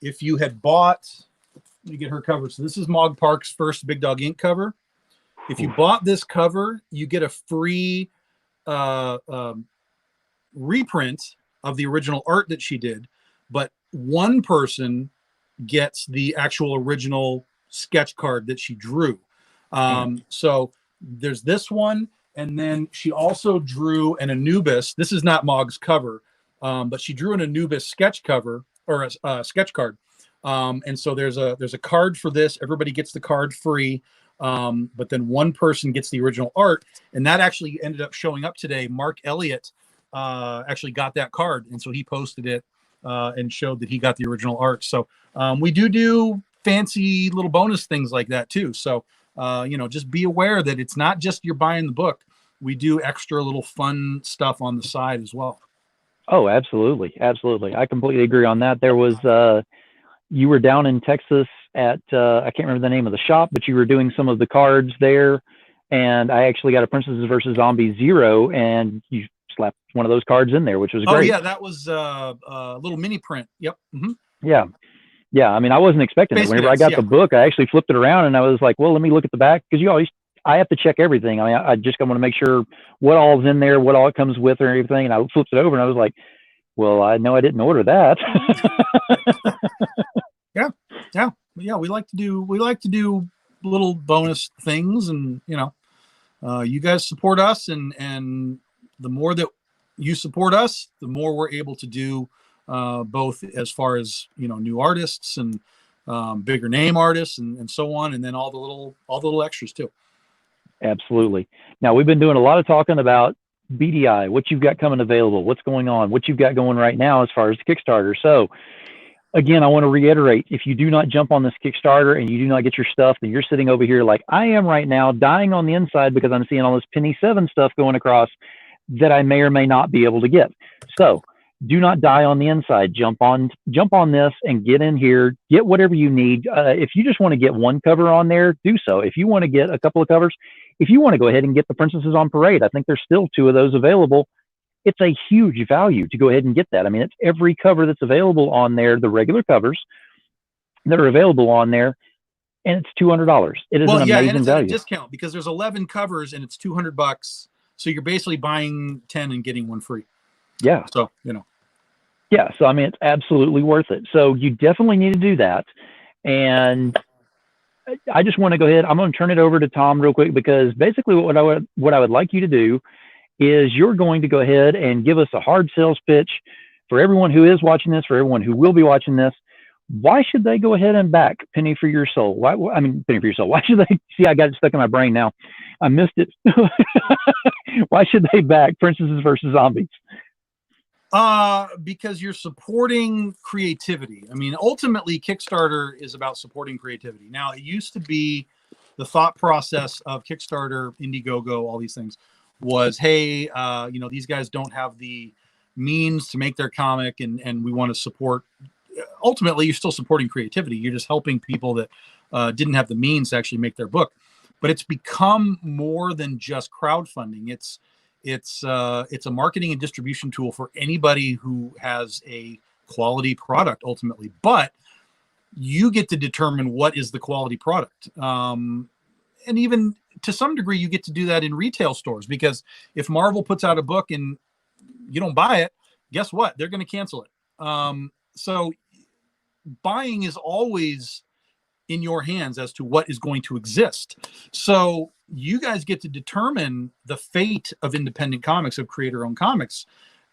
If you had bought, let me get her cover. So this is Mog Park's first Big Dog Ink cover. If you bought this cover, you get a free reprint of the original art that she did, but one person gets the actual original sketch card that she drew. So there's this one, and then she also drew an Anubis. This is not Mog's cover, but she drew an Anubis sketch cover, or a sketch card. And so there's a card for this. Everybody gets the card free, but then one person gets the original art, and that actually ended up showing up today. Mark Elliott actually got that card, and so he posted it and showed that he got the original art. So we do fancy little bonus things like that too. So just be aware that it's not just you're buying the book. We do extra little fun stuff on the side as well. Oh, absolutely. Absolutely. I completely agree on that. There was, you were down in Texas at, I can't remember the name of the shop, but you were doing some of the cards there. And I actually got a Princesses versus Zombies 0, and you slapped one of those cards in there, which was great. Oh yeah, that was a little mini print. Yep. Mm-hmm. Yeah. Yeah. I mean, I wasn't expecting it. Whenever I got the book, I actually flipped it around and I was like, well, let me look at the back, because I have to check everything. I mean, I just want to make sure what all's in there, what all it comes with or everything. And I flipped it over and I was like, well, I know I didn't order that. Yeah. We like to do little bonus things, and you guys support us, and the more that you support us, the more we're able to do, both as far as new artists and bigger name artists and so on, and then all the little extras too. Absolutely. Now, we've been doing a lot of talking about BDI, what you've got coming available, what's going on, what you've got going right now as far as Kickstarter. So again, I want to reiterate, if you do not jump on this Kickstarter and you do not get your stuff, then you're sitting over here like I am right now, dying on the inside because I'm seeing all this Penny 7 stuff going across that I may or may not be able to get. So do not die on the inside. Jump on this and get in here, get whatever you need. If you just want to get one cover on there, do so. If you want to get a couple of covers, if you want to go ahead and get the Princesses on Parade, I think there's still 2 of those available. It's a huge value to go ahead and get that. I mean, it's every cover that's available on there, the regular covers that are available on there, and it's $200. It is an amazing and it's value. At a discount because there's 11 covers and it's $200. So you're basically buying 10 and getting one free. Yeah. So, Yeah. So, I mean, it's absolutely worth it. So you definitely need to do that. And I just want to go ahead. I'm going to turn it over to Tom real quick, because basically what I would like you to do is you're going to go ahead and give us a hard sales pitch for everyone who is watching this, for everyone who will be watching this. Why should they go ahead and back Penny for Your Soul? Penny for Your Soul. Why should they? See, I got it stuck in my brain now. I missed it. Why should they back Princesses versus Zombies? Because you're supporting creativity. I mean, ultimately, Kickstarter is about supporting creativity. Now, it used to be the thought process of Kickstarter, Indiegogo, all these things was, hey, these guys don't have the means to make their comic, and we want to support. Ultimately, you're still supporting creativity. You're just helping people that didn't have the means to actually make their book. But it's become more than just crowdfunding. It's a marketing and distribution tool for anybody who has a quality product ultimately, but you get to determine what is the quality product. even to some degree, you get to do that in retail stores, because if Marvel puts out a book and you don't buy it, guess what? They're going to cancel it. So buying is always in your hands as to what is going to exist. So you guys get to determine the fate of independent comics, of creator-owned comics,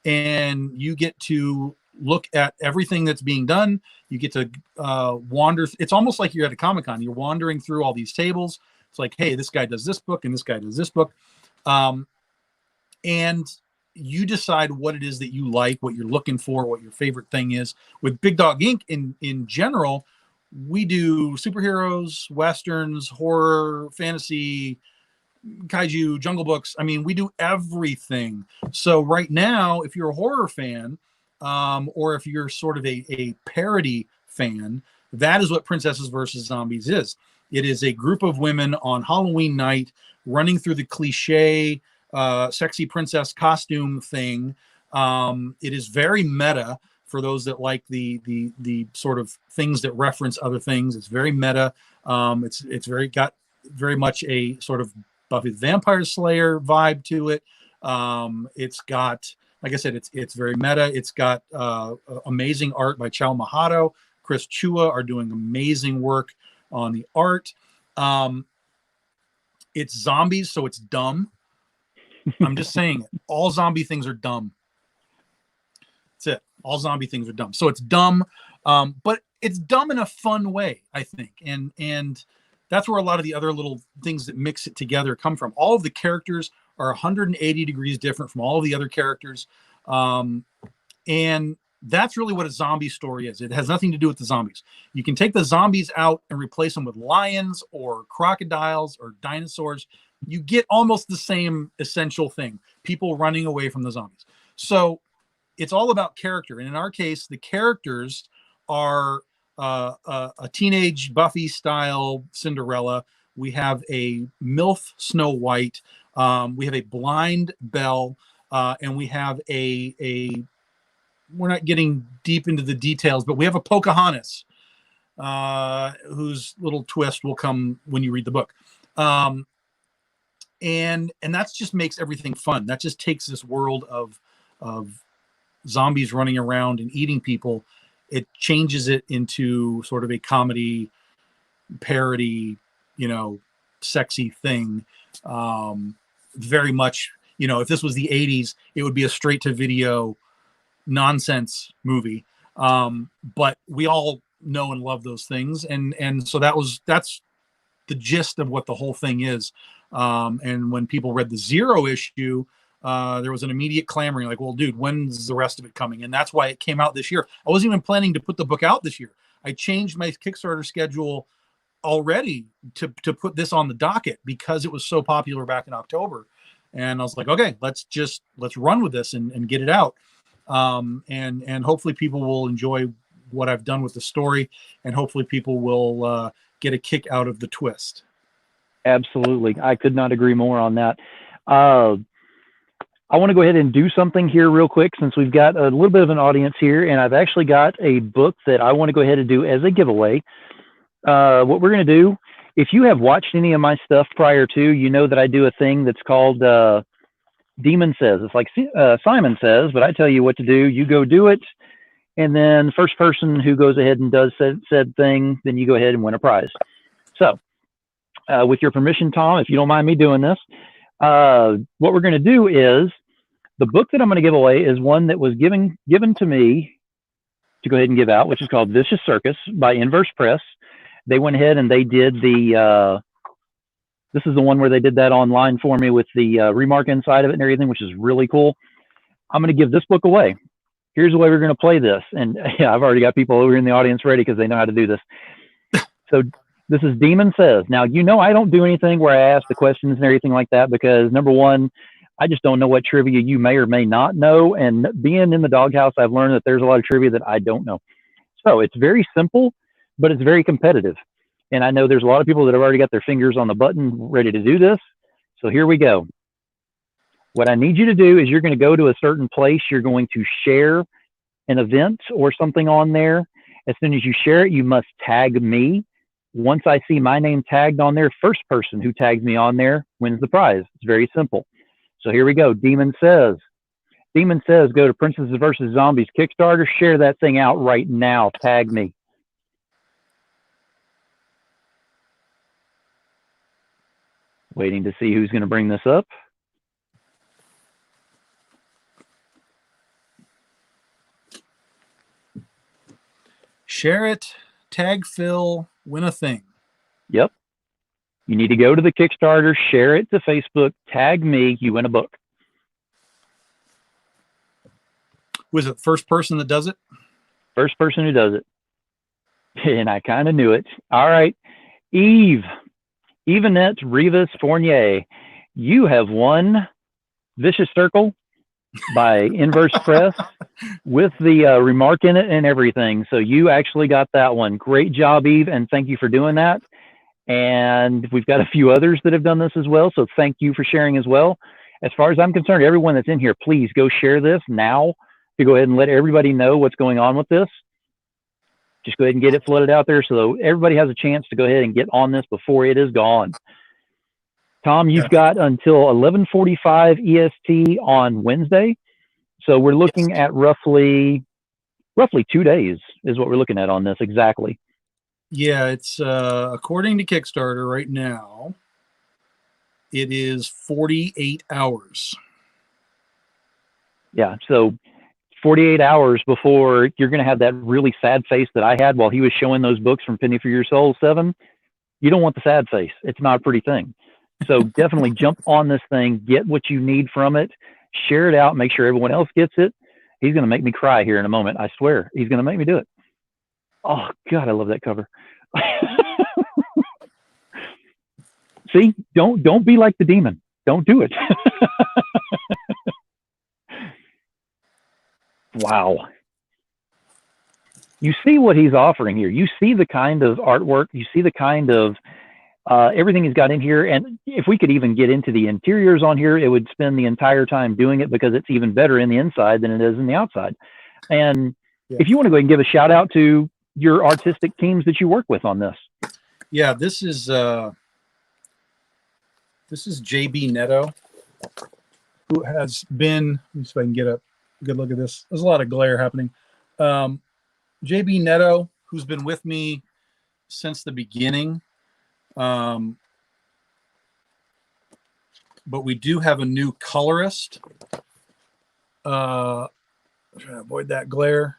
and you get to look at everything that's being done. You get to wander. It's almost like you're at a Comic-Con. You're wandering through all these tables. It's like, hey, this guy does this book and this guy does this book. And you decide what it is that you like, what you're looking for, what your favorite thing is. With Big Dog Inc. in general, we do superheroes, westerns, horror, fantasy, kaiju, Jungle Books. I mean, we do everything. So right now, if you're a horror fan, or if you're sort of a parody fan, that is what Princesses versus Zombies is. It is a group of women on Halloween night running through the cliche sexy princess costume thing. It is very meta for those that like the sort of things that reference other things. It's very meta. It's got very much a sort of Buffy the Vampire Slayer vibe to it. It's got, like I said, it's very meta. It's got amazing art by Chow Mahato. Chris Chua are doing amazing work on the art. It's zombies, so it's dumb. I'm just saying it. All zombie things are dumb. That's it. All zombie things are dumb. So it's dumb, but it's dumb in a fun way, I think. And that's where a lot of the other little things that mix it together come from. All of the characters are 180 degrees different from all of the other characters. And that's really what a zombie story is. It has nothing to do with the zombies. You can take the zombies out and replace them with lions or crocodiles or dinosaurs. You get almost the same essential thing, people running away from the zombies. So it's all about character. And in our case, the characters are a teenage Buffy style Cinderella. We have a MILF Snow White. We have a blind Belle. And we have we're not getting deep into the details, but we have a Pocahontas, whose little twist will come when you read the book. And that just makes everything fun. That just takes this world of zombies running around and eating people. It changes it into sort of a comedy, parody, sexy thing. Very much, if this was the 80s, it would be a straight to video nonsense movie. But we all know and love those things. And so that's the gist of what the whole thing is. And when people read the Zero issue, there was an immediate clamoring like, well, dude, when's the rest of it coming? And that's why it came out this year. I wasn't even planning to put the book out this year. I changed my Kickstarter schedule already to put this on the docket because it was so popular back in October. And I was like, okay, let's run with this and get it out. And hopefully people will enjoy what I've done with the story, and hopefully people will get a kick out of the twist. Absolutely. I could not agree more on that. I want to go ahead and do something here real quick since we've got a little bit of an audience here, and I've actually got a book that I want to go ahead and do as a giveaway. What we're going to do, if you have watched any of my stuff prior to, you know that I do a thing that's called Demon Says. It's like Simon Says, but I tell you what to do. You go do it, and then first person who goes ahead and does said thing, then you go ahead and win a prize. So with your permission, Tom, if you don't mind me doing this, what we're going to do is the book that I'm going to give away is one that was given to me to go ahead and give out, which is called Vicious Circus by Inverse Press. They went ahead and they did this is the one where they did that online for me with the remark inside of it and everything, which is really cool. I'm going to give this book away. Here's the way we're going to play this. And yeah, I've already got people over in the audience ready because they know how to do this. So this is Demon Says. Now, I don't do anything where I ask the questions and everything like that because, number one, I just don't know what trivia you may or may not know. And being in the doghouse, I've learned that there's a lot of trivia that I don't know. So it's very simple, but it's very competitive. And I know there's a lot of people that have already got their fingers on the button ready to do this. So here we go. What I need you to do is you're going to go to a certain place. You're going to share an event or something on there. As soon as you share it, you must tag me Once I see my name tagged on there, first person who tags me on there wins the prize. It's very simple. So here we go. Demon says, go to Princesses versus Zombies Kickstarter. Share that thing out right now. Tag me. Waiting to see who's going to bring this up. Share it, tag Phil, win a thing. Yep. You need to go to the Kickstarter, share it to Facebook, tag me, you win a book. Was it the first person that does it? First person who does it. And I kind of knew it. All right. Evanette Rivas Fournier, you have won Vicious Circle by Inverse Press with the remark in it and everything. So you actually got that one. Great job, Eve, and thank you for doing that. And we've got a few others that have done this as well, so thank you for sharing as well. As far as I'm concerned, everyone that's in here, please go share this now to go ahead and let everybody know what's going on with this. Just go ahead and get it flooded out there so everybody has a chance to go ahead and get on this before it is gone. Tom, you've got until 11:45 EST on Wednesday. So we're looking at roughly 2 days is what we're looking at on this exactly. Yeah, it's according to Kickstarter right now, it is 48 hours. Yeah, so 48 hours before you're going to have that really sad face that I had while he was showing those books from Penny for Your Soul 7. You don't want the sad face. It's not a pretty thing. So definitely jump on this thing, get what you need from it, share it out, make sure everyone else gets it. He's going to make me cry here in a moment. I swear, he's going to make me do it. Oh, God, I love that cover. See, don't be like the demon. Don't do it. Wow. You see what he's offering here. You see the kind of artwork. You see the kind of everything he's got in here. And if we could even get into the interiors on here, it would spend the entire time doing it because it's even better in the inside than it is in the outside. And if you want to go ahead and give a shout out to your artistic teams that you work with on this. Yeah, this is JB Netto, who has been, let me see if I can get a good look at this. There's a lot of glare happening. JB Netto, who's been with me since the beginning. But we do have a new colorist. I'm trying to avoid that glare.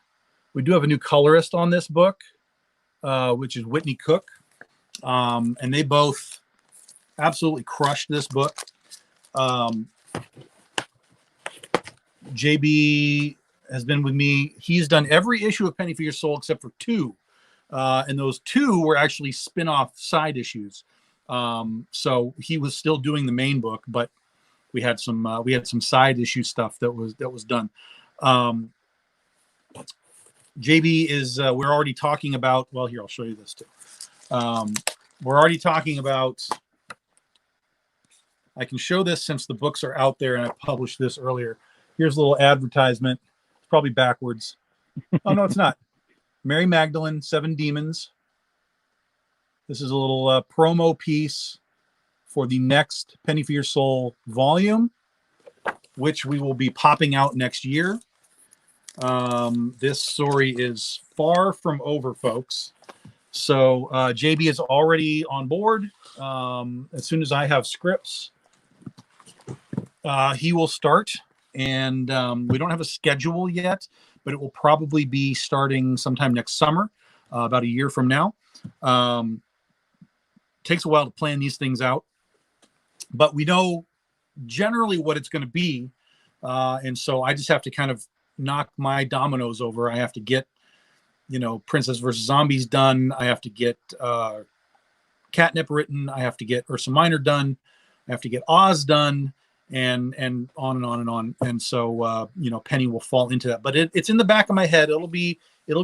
We do have a new colorist on this book, which is Whitney Cook. And they both absolutely crushed this book. JB has been with me. He's done every issue of Penny for Your Soul except for 2. And those 2 were actually spin-off side issues. So he was still doing the main book, but we had some side issue stuff that was done. JB is we're already talking about, well, here, I'll show you this too. We're already talking about, I can show this since the books are out there and I published this earlier. Here's a little advertisement. It's probably backwards. Oh, no, it's not. Mary Magdalene, 7 Demons. This is a little promo piece for the next Penny for Your Soul volume, which we will be popping out next year. This story is far from over, folks. So JB is already on board. As soon as I have scripts, he will start. And we don't have a schedule yet, but it will probably be starting sometime next summer, about a year from now. Takes a while to plan these things out, but we know generally what it's going to be. And so I just have to kind of knock my dominoes over. I have to get, Princess versus Zombies done. I have to get Catnip written. I have to get Ursa Minor done. I have to get Oz done. And on and on and on. And so, Penny will fall into that, but it's in the back of my head. It'll be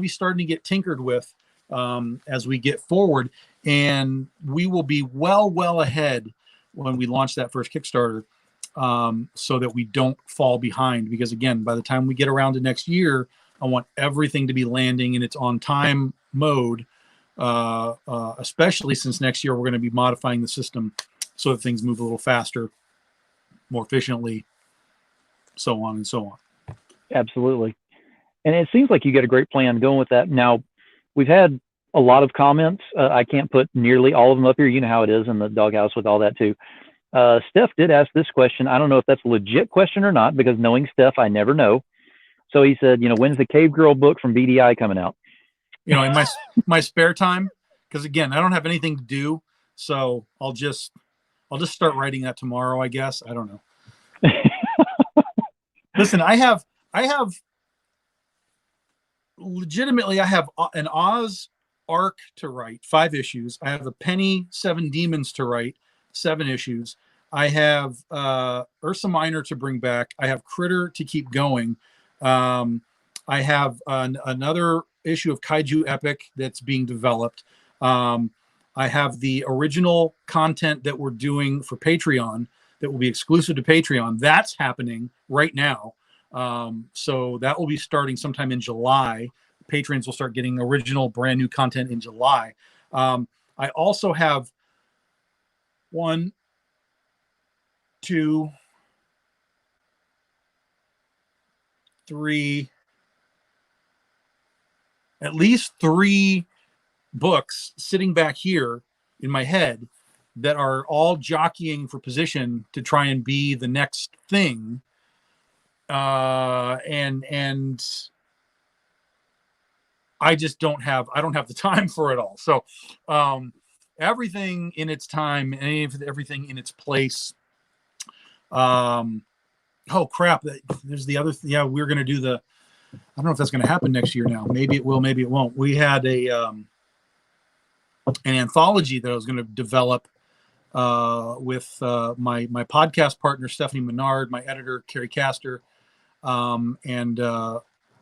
starting to get tinkered with as we get forward, and we will be well ahead when we launch that first Kickstarter, so that we don't fall behind, because again, by the time we get around to next year, I want everything to be landing in its on time mode, especially since next year we're going to be modifying the system so that things move a little faster, more efficiently, so on and so on. Absolutely. And it seems like you got a great plan going with that. Now, we've had a lot of comments. I can't put nearly all of them up here. You know how it is in the doghouse with all that too. Steph did ask this question. I don't know if that's a legit question or not, because knowing Steph, I never know. So he said, when's the Cave Girl book from BDI coming out? In my spare time, because again, I don't have anything to do, so I'll just start writing that tomorrow, I guess. I don't know. Listen, I have legitimately, I have an Oz arc to write, 5 issues. I have a Penny 7 Demons to write, 7 issues. I have Ursa Minor to bring back. I have Critter to keep going. I have another issue of Kaiju Epic that's being developed. I have the original content that we're doing for Patreon that will be exclusive to Patreon. That's happening right now. So that will be starting sometime in July. Patrons will start getting original brand new content in July. I also have 1, 2, 3, at least 3 books sitting back here in my head that are all jockeying for position to try and be the next thing. And I just don't have the time for it all. So everything in its time and everything in its place. Oh crap. There's the other thing. Yeah, we're going to do I don't know if that's going to happen next year now. Maybe it will, maybe it won't. We had an anthology that I was going to develop with my podcast partner, Stephanie Menard, my editor, Carrie Castor, and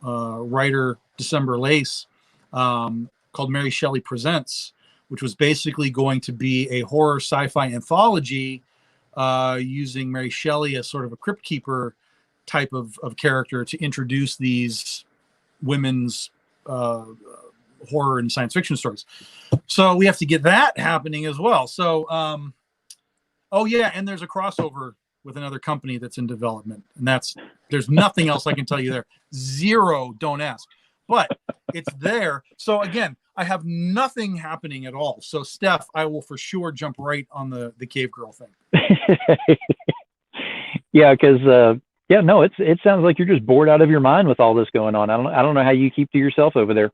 writer, December Lace, called Mary Shelley Presents, which was basically going to be a horror sci-fi anthology using Mary Shelley as sort of a crypt keeper type of character to introduce these women's horror and science fiction stories. So we have to get that happening as well. So, oh yeah, and there's a crossover with another company that's in development, and there's nothing else I can tell you there. 0, don't ask, but it's there. So again, I have nothing happening at all. So Steph, I will for sure jump right on the Cave Girl thing. Yeah, because no, it sounds like you're just bored out of your mind with all this going on. I don't know how you keep to yourself over there.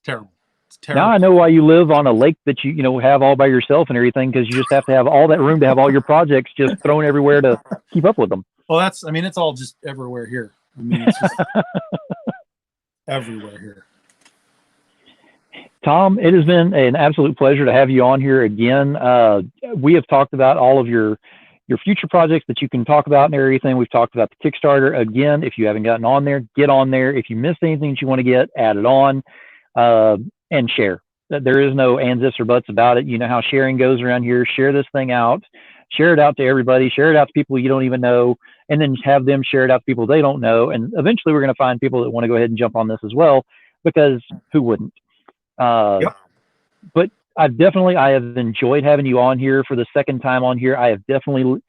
Terrible. It's terrible. Now I know why you live on a lake that you have all by yourself and everything, because you just have to have all that room to have all your projects just thrown everywhere to keep up with them. Well, it's all just everywhere here. It's just everywhere here. Tom, it has been an absolute pleasure to have you on here again. We have talked about all of your future projects that you can talk about and everything. We've talked about the Kickstarter. Again, if you haven't gotten on there, get on there. If you missed anything that you want to get, add it on and share. There is no ands, ifs, or buts about it. You know how sharing goes around here. Share this thing out. Share it out to everybody. Share it out to people you don't even know, and then have them share it out to people they don't know. And eventually we're going to find people that want to go ahead and jump on this as well, because who wouldn't? Yep. But I have enjoyed having you on here for the second time on here. I have definitely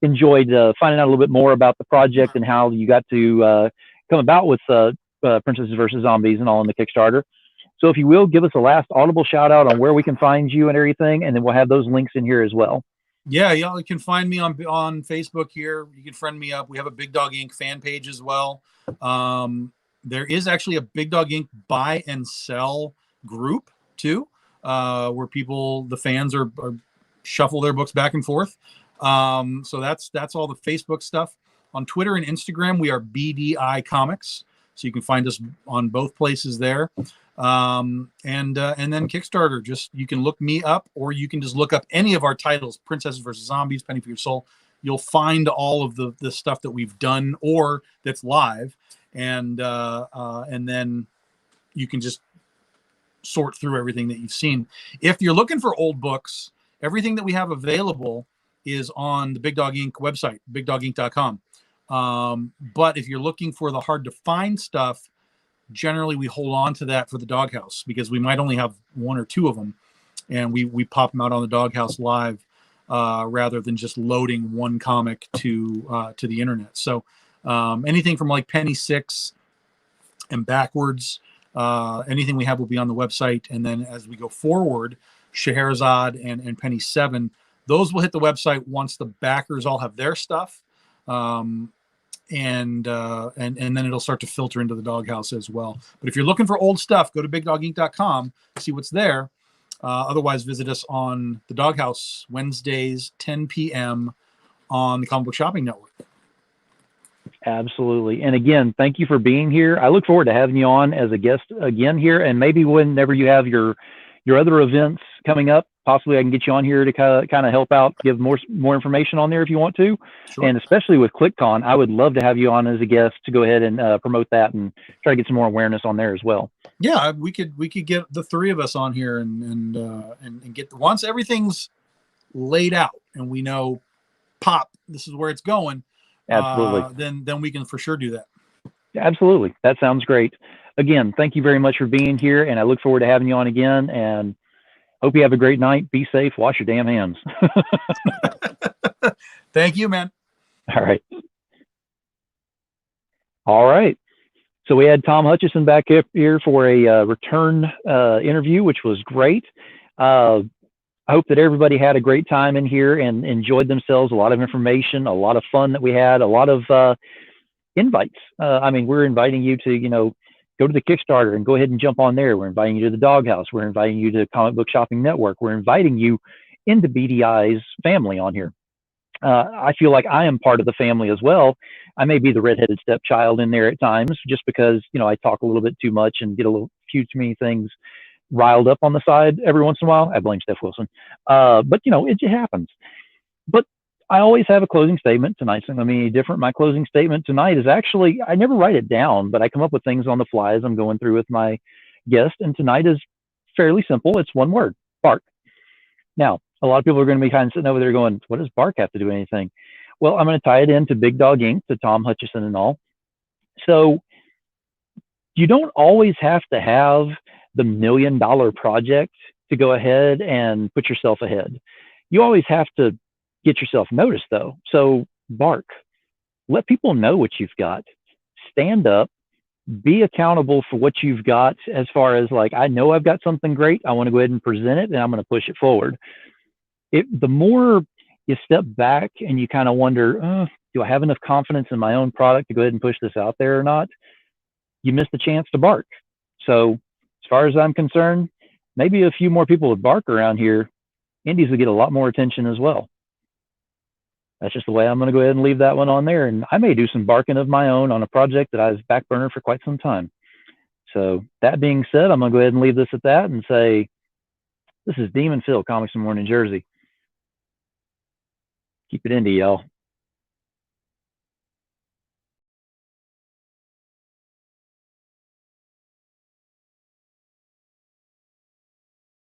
enjoyed finding out a little bit more about the project and how you got to come about with Princesses versus Zombies and all in the Kickstarter. So if you will, give us a last audible shout out on where we can find you and everything, and then we'll have those links in here as well. Yeah, you can find me on Facebook here. You can friend me up. We have a Big Dog Inc. fan page as well. There is actually a Big Dog Inc. buy and sell group too, where the fans are shuffle their books back and forth. So that's all the Facebook stuff. On Twitter and Instagram, we are BDI Comics. So you can find us on both places there. And then Kickstarter, you can look me up, or you can just look up any of our titles, Princesses versus Zombies, Penny for Your Soul. You'll find all of the stuff that we've done or that's live. And then you can just sort through everything that you've seen. If you're looking for old books, everything that we have available is on the Big Dog Inc. website, bigdoginc.com. But if you're looking for the hard to find stuff, generally we hold on to that for the Doghouse because we might only have 1 or 2 of them, and we pop them out on the Doghouse live rather than just loading one comic to the internet. So anything from like Penny 6 and backwards, anything we have will be on the website. And then as we go forward, Scheherazade and Penny 7, those will hit the website once the backers all have their stuff. And then it'll start to filter into the Doghouse as well. But if you're looking for old stuff, go to bigdoginc.com, see what's there. Otherwise, visit us on the Doghouse Wednesdays, 10 p.m. on the Comic Book Shopping Network. Absolutely. And again, thank you for being here. I look forward to having you on as a guest again here. And maybe whenever you have your other events coming up, possibly I can get you on here to kind of help out, give more information on there if you want to. Sure. And especially with ClickCon, I would love to have you on as a guest to go ahead and promote that and try to get some more awareness on there as well. Yeah, we could get the 3 of us on here and get once everything's laid out and we know this is where it's going. Absolutely. Then we can for sure do that. Absolutely. That sounds great. Again, thank you very much for being here, and I look forward to having you on again, and hope you have a great night. Be safe. Wash your damn hands. Thank you, man. All right. All right. So we had Tom Hutchison back up here for a return interview, which was great. I hope that everybody had a great time in here and enjoyed themselves. A lot of information, a lot of fun that we had, a lot of invites. I mean, we're inviting you to, go to the Kickstarter and go ahead and jump on there. We're inviting you to the Doghouse. We're inviting you to Comic Book Shopping Network. We're inviting you into BDI's family on here. I feel like I am part of the family as well. I may be the redheaded stepchild in there at times just because, I talk a little bit too much and get a few too many things riled up on the side every once in a while. I blame Steph Wilson. But it just happens. But I always have a closing statement. Tonight's not going to be any different. My closing statement tonight is actually, I never write it down, but I come up with things on the fly as I'm going through with my guest. And tonight is fairly simple. It's one word: bark. Now, a lot of people are going to be kind of sitting over there going, what does bark have to do with anything? Well, I'm going to tie it into Big Dog Inc., to Tom Hutchison and all. So you don't always have to have the $1 million project to go ahead and put yourself ahead. You always have to get yourself noticed, though. So bark. Let people know what you've got. Stand up. Be accountable for what you've got, as far as like, I know I've got something great. I want to go ahead and present it, and I'm going to push it forward. The more you step back and you kind of wonder, do I have enough confidence in my own product to go ahead and push this out there or not? You miss the chance to bark. So as far as I'm concerned, maybe a few more people would bark around here. Indies would get a lot more attention as well. That's just the way I'm going to go ahead and leave that one on there. And I may do some barking of my own on a project that I've backburnered for quite some time. So that being said, I'm going to go ahead and leave this at that and say, this is Demon Phil, Comics in Morning Jersey. Keep it indie, y'all.